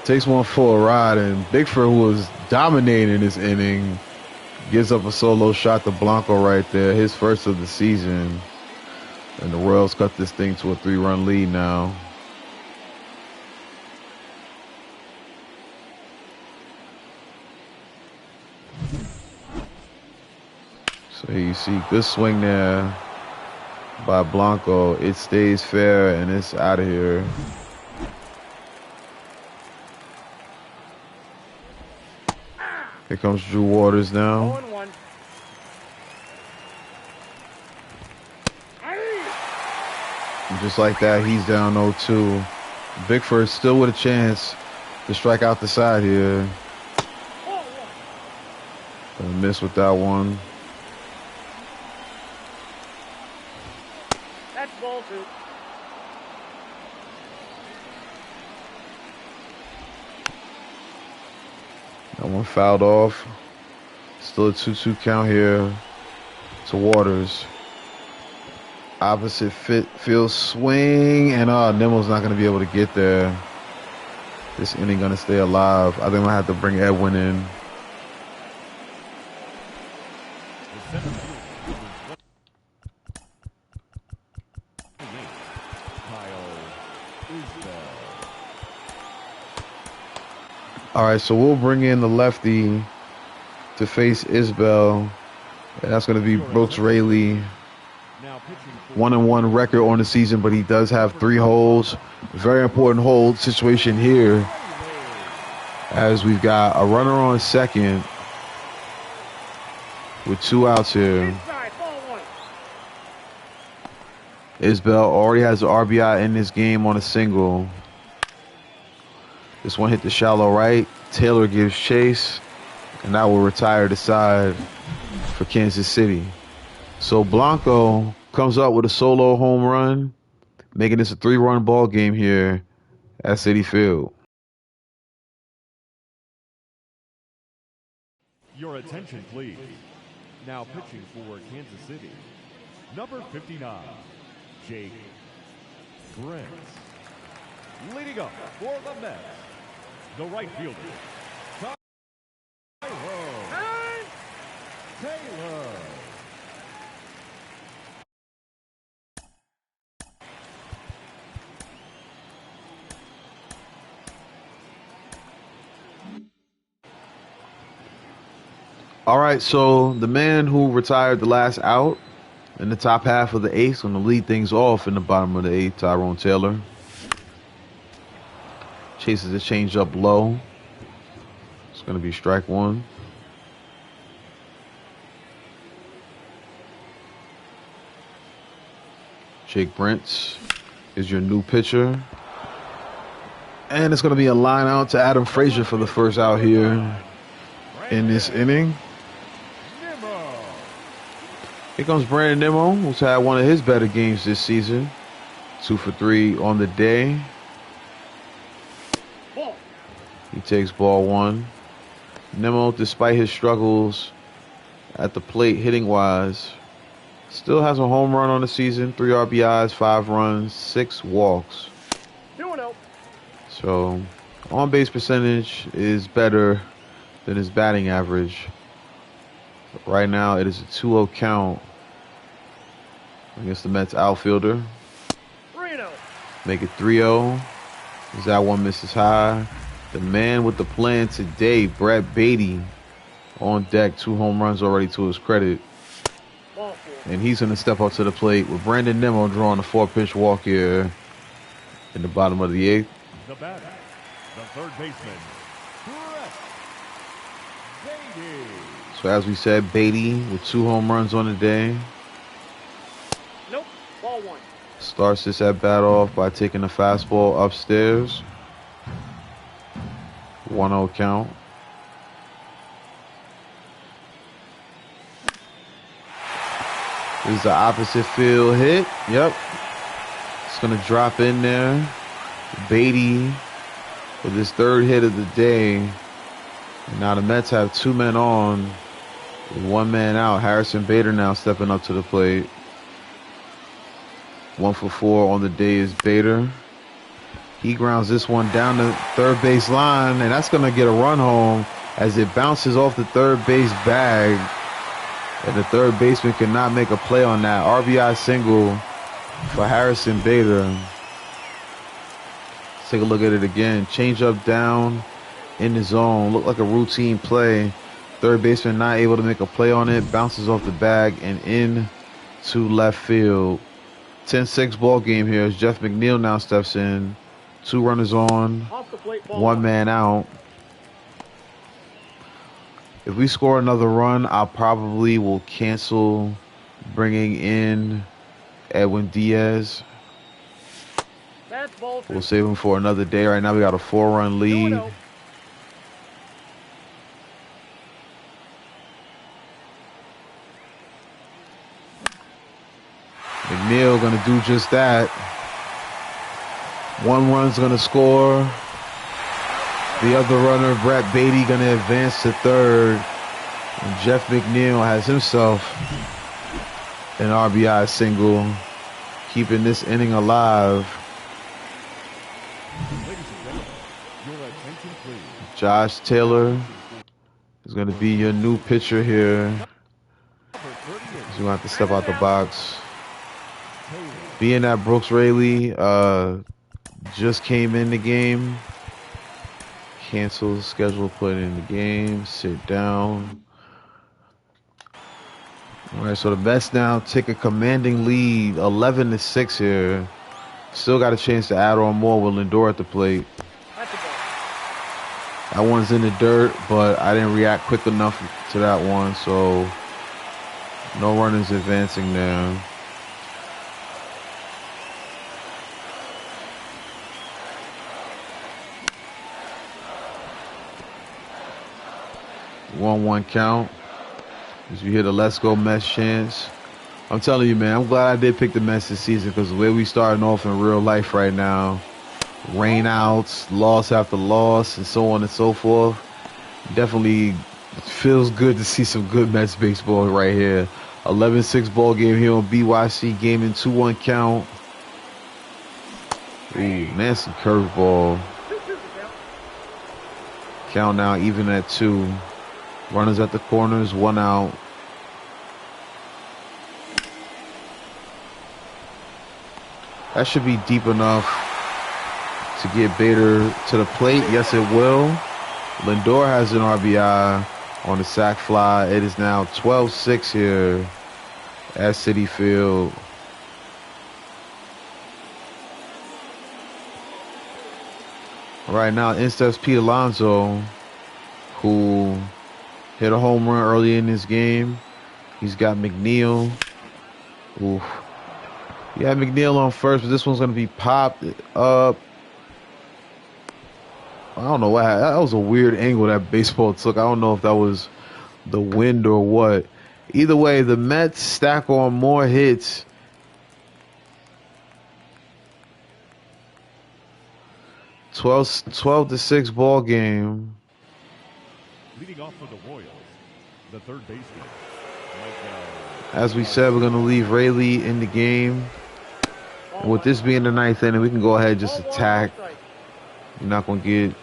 A: takes one for a ride, and Bickford, who was dominating this inning, gives up a solo shot to Blanco right there, his first of the season. And the Royals cut this thing to a 3-run lead now. So here you see good swing there by Blanco. It stays fair, and it's out of here. Here comes Drew Waters now.
B: 0-1.
A: And just like that, he's down 0-2. Bickford still with a chance to strike out the side here. Gonna miss with that one.
B: That's ball 2.
A: That one fouled off. Still a 2-2 count here. to Waters. Opposite field swing, and Nimmo's not going to be able to get there. This inning going to stay alive. I think I have to bring Edwin in. All right, so we'll bring in the lefty to face Isbell, and that's going to be Brooks Raley. 1-1 record on the season, but he does have 3 holds. Very important hold situation here, as we've got a runner on second with 2 outs here. Isbell already has an RBI in this game on a single. This one hit the shallow right. Taylor gives chase, and that will retire the side for Kansas City. So Blanco comes up with a solo home run, making this a 3-run ball game here at Citi Field.
C: Your attention, please. Now pitching for Kansas City, number 59, Jake Brent. Leading up for the Mets, the right fielder, Taylor.
A: All right, so the man who retired the last out in the top half of the 8th going to lead things off in the bottom of the 8th, Tyrone Taylor. Chases the changeup low. It's going to be strike 1. Jake Brent is your new pitcher. And it's going to be a line out to Adam Frazier for the first out here in this inning. Here comes Brandon Nimmo, who's had one of his better games this season. 2 for 3 on the day. He takes ball 1. Nimmo, despite his struggles at the plate hitting-wise, still has a home run on the season. 3 RBIs, 5 runs, 6 walks.
B: 2-0.
A: So, on-base percentage is better than his batting average. Right now, it is a 2-0 count against the Mets outfielder.
B: 3-0.
A: Make it 3-0. As that one misses high. The man with the plan today, Brett Beatty, on deck. 2 home runs already to his credit. And he's going to step up to the plate with Brandon Nimmo drawing a 4-pitch walk here in the bottom of the 8th.
C: The batter, the third baseman, Brett Beatty.
A: So as we said, Beatty with 2 home runs on the day.
B: Nope. Ball 1.
A: Starts this at bat off by taking the fastball upstairs. 1-0 count. This is the opposite field hit. Yep. It's going to drop in there. Beatty with his 3rd hit of the day. And now the Mets have 2 men on with 1 man out. Harrison Bader now stepping up to the plate. 1 for 4 on the day is Bader. He grounds this one down the third base line, and that's going to get a run home as it bounces off the third base bag. And the third baseman cannot make a play on that. RBI single for Harrison Bader. Let's take a look at it again. Change up down in the zone. Looked like a routine play. Third baseman not able to make a play on it. Bounces off the bag and in to left field. 10-6 ball game here as Jeff McNeil now steps in. 2 runners on, 1 man out. If we score another run, I probably will cancel bringing in Edwin Diaz. We'll save him for another day. Right now we got a 4-run lead.
B: 2-0.
A: McNeil going to do just that. 1 run's going to score. The other runner, Brett Beatty, going to advance to 3rd. And Jeff McNeil has himself An RBI single, keeping this inning alive.
C: Ladies and gentlemen, your attention please.
A: Josh Taylor is going to be your new pitcher here.
C: Number 38,
A: He's going to have to step out the box. Being that Brooks Raley just came in the game, cancel schedule, put in the game, sit down. All right, so the Mets now take a commanding lead, 11-6 here. Still got a chance to add on more with Lindor at the plate. That one's in the dirt, but I didn't react quick enough to that one, so no runners advancing there. One count. As we hear the "Let's Go Mets" chants. I'm telling you, man, I'm glad I did pick the Mets this season because the way we starting off in real life right now, rainouts, loss after loss, and so on and so forth, definitely feels good to see some good Mets baseball right here. 11-6 ball game here on BYC Gaming, 2-1 count. Ooh, nasty curveball. Count now even at 2. Runners at the corners, 1 out. That should be deep enough to get Bader to the plate. Yes, it will. Lindor has an RBI on the sac fly. It is now 12-6 here at Citi Field. Right now, in steps Pete Alonso, who hit a home run early in this game. He's got McNeil. Oof. He had McNeil on first, but this one's going to be popped up. I don't know what happened. That was a weird angle that baseball took. I don't know if that was the wind or what. Either way, the Mets stack on more hits. Twelve to 6 ball game.
C: Leading off for the Royals, the third baseman.
A: As we said, we're going to leave Raley in the game. And with this being the 9th inning, we can go ahead and just attack. You're not going to get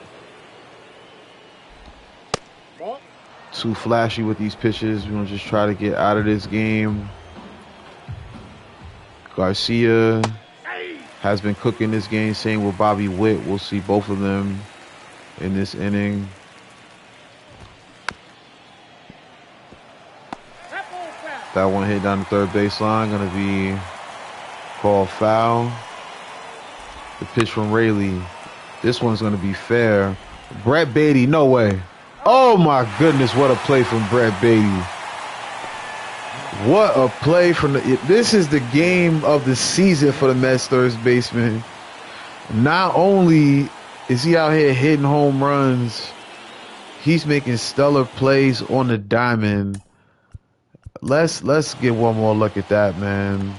A: too flashy with these pitches. We're going to just try to get out of this game. Garcia has been cooking this game, same with Bobby Witt. We'll see both of them in this inning. That one hit down the third baseline, going to be called foul. The pitch from Raley. This one's going to be fair. Brett Beatty, no way. Oh my goodness, what a play from Brett Beatty. What a play from this is the game of the season for the Mets third baseman. Not only is he out here hitting home runs, he's making stellar plays on the diamond. Let's get one more look at that, man.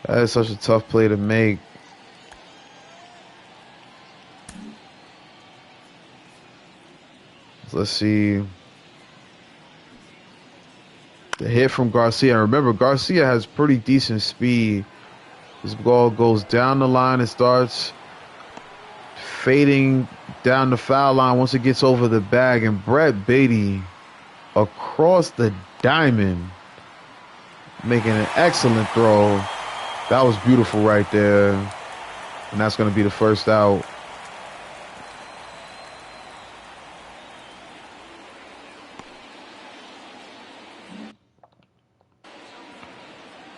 A: That is such a tough play to make. Let's see. The hit from Garcia. Remember, Garcia has pretty decent speed. This ball goes down the line and starts fading down the foul line once it gets over the bag. And Brett Beatty across the diamond, making an excellent throw. That was beautiful right there. And that's going to be the first out.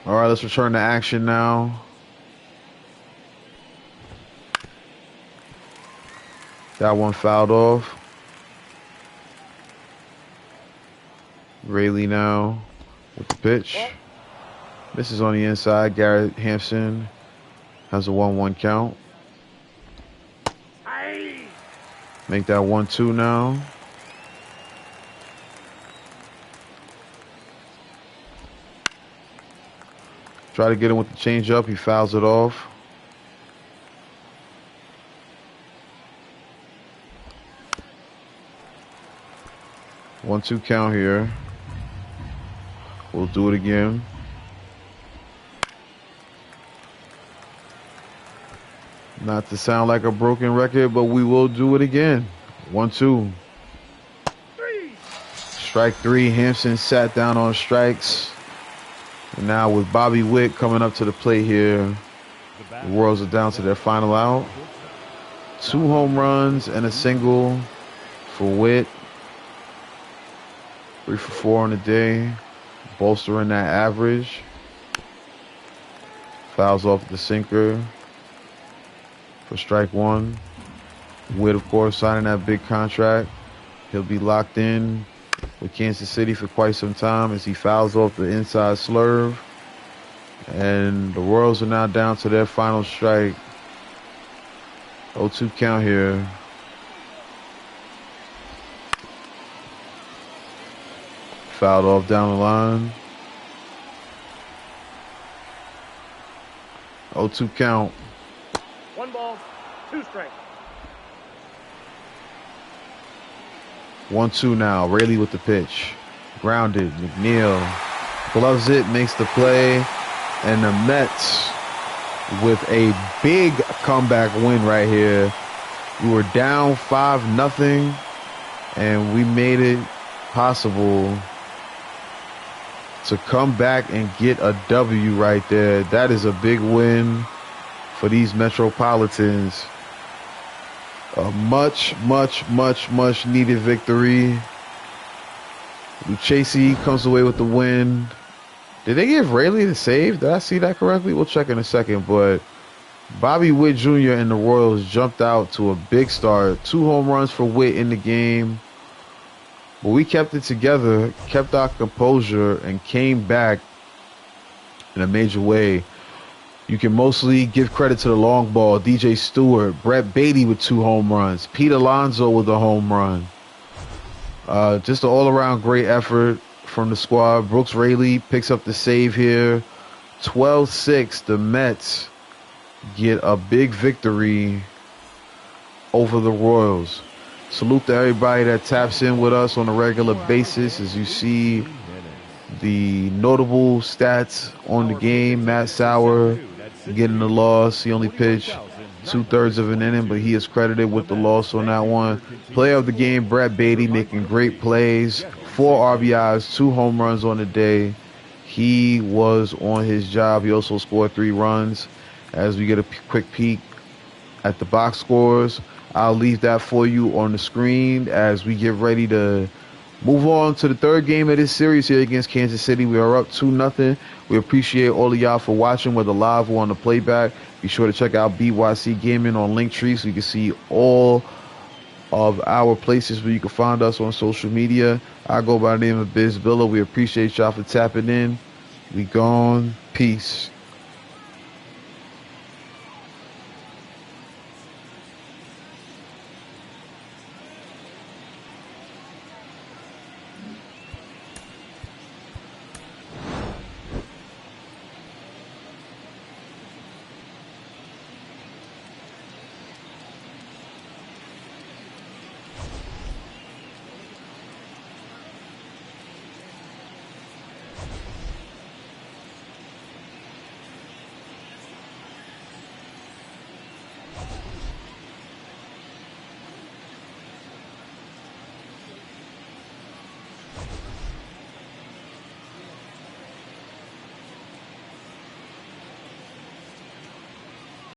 A: All right, let's return to action now. That one fouled off. Raley now with the pitch. This is on the inside. Garrett Hampson has a 1-1 count. Make that 1-2 now. Try to get him with the changeup. He fouls it off. 1-2 count here. We'll do it again. Not to sound like a broken record, but we will do it again. 1-2. Strike 3. Hampson sat down on strikes. And now with Bobby Witt coming up to the plate here, the Royals are down to their final out. 2 home runs and a single for Witt. 3 for 4 on the day, bolstering that average. Fouls off the sinker for strike 1. Witt, of course, signing that big contract. He'll be locked in with Kansas City for quite some time as he fouls off the inside slurve. And the Royals are now down to their final strike. 0-2 count here. Fouled off down the line. 0-2 count.
B: 1 ball, 2 strikes.
A: 1-2 now. Raley with the pitch. Grounded. McNeil gloves it, makes the play. And the Mets with a big comeback win right here. We were down 5-0, and we made it possible to come back and get a W right there. That is a big win for these Metropolitans. A much needed victory. Lucchesi comes away with the win. Did they give Raley the save? Did I see that correctly? We'll check in a second. But Bobby Witt Jr. and the Royals jumped out to a big start. 2 home runs for Witt in the game. But we kept it together, kept our composure, and came back in a major way. You can mostly give credit to the long ball. DJ Stewart, Brett Beatty with 2 home runs. Pete Alonso with a home run. Just an all-around great effort from the squad. Brooks Raley picks up the save here. 12-6, the Mets get a big victory over the Royals. Salute to everybody that taps in with us on a regular basis. As you see the notable stats on the game, Matt Sauer getting the loss. He only pitched 2/3 of an inning, but he is credited with the loss on that one. Player of the game, Brett Beatty, making great plays. 4 RBIs, 2 home runs on the day. He was on his job. He also scored 3 runs. As we get a quick peek at the box scores, I'll leave that for you on the screen as we get ready to move on to the 3rd game of this series here against Kansas City. We are up 2-0. We appreciate all of y'all for watching, whether live or on the playback. Be sure to check out BYC Gaming on Linktree so you can see all of our places where you can find us on social media. I go by the name of Beisbol. We appreciate y'all for tapping in. We gone. Peace.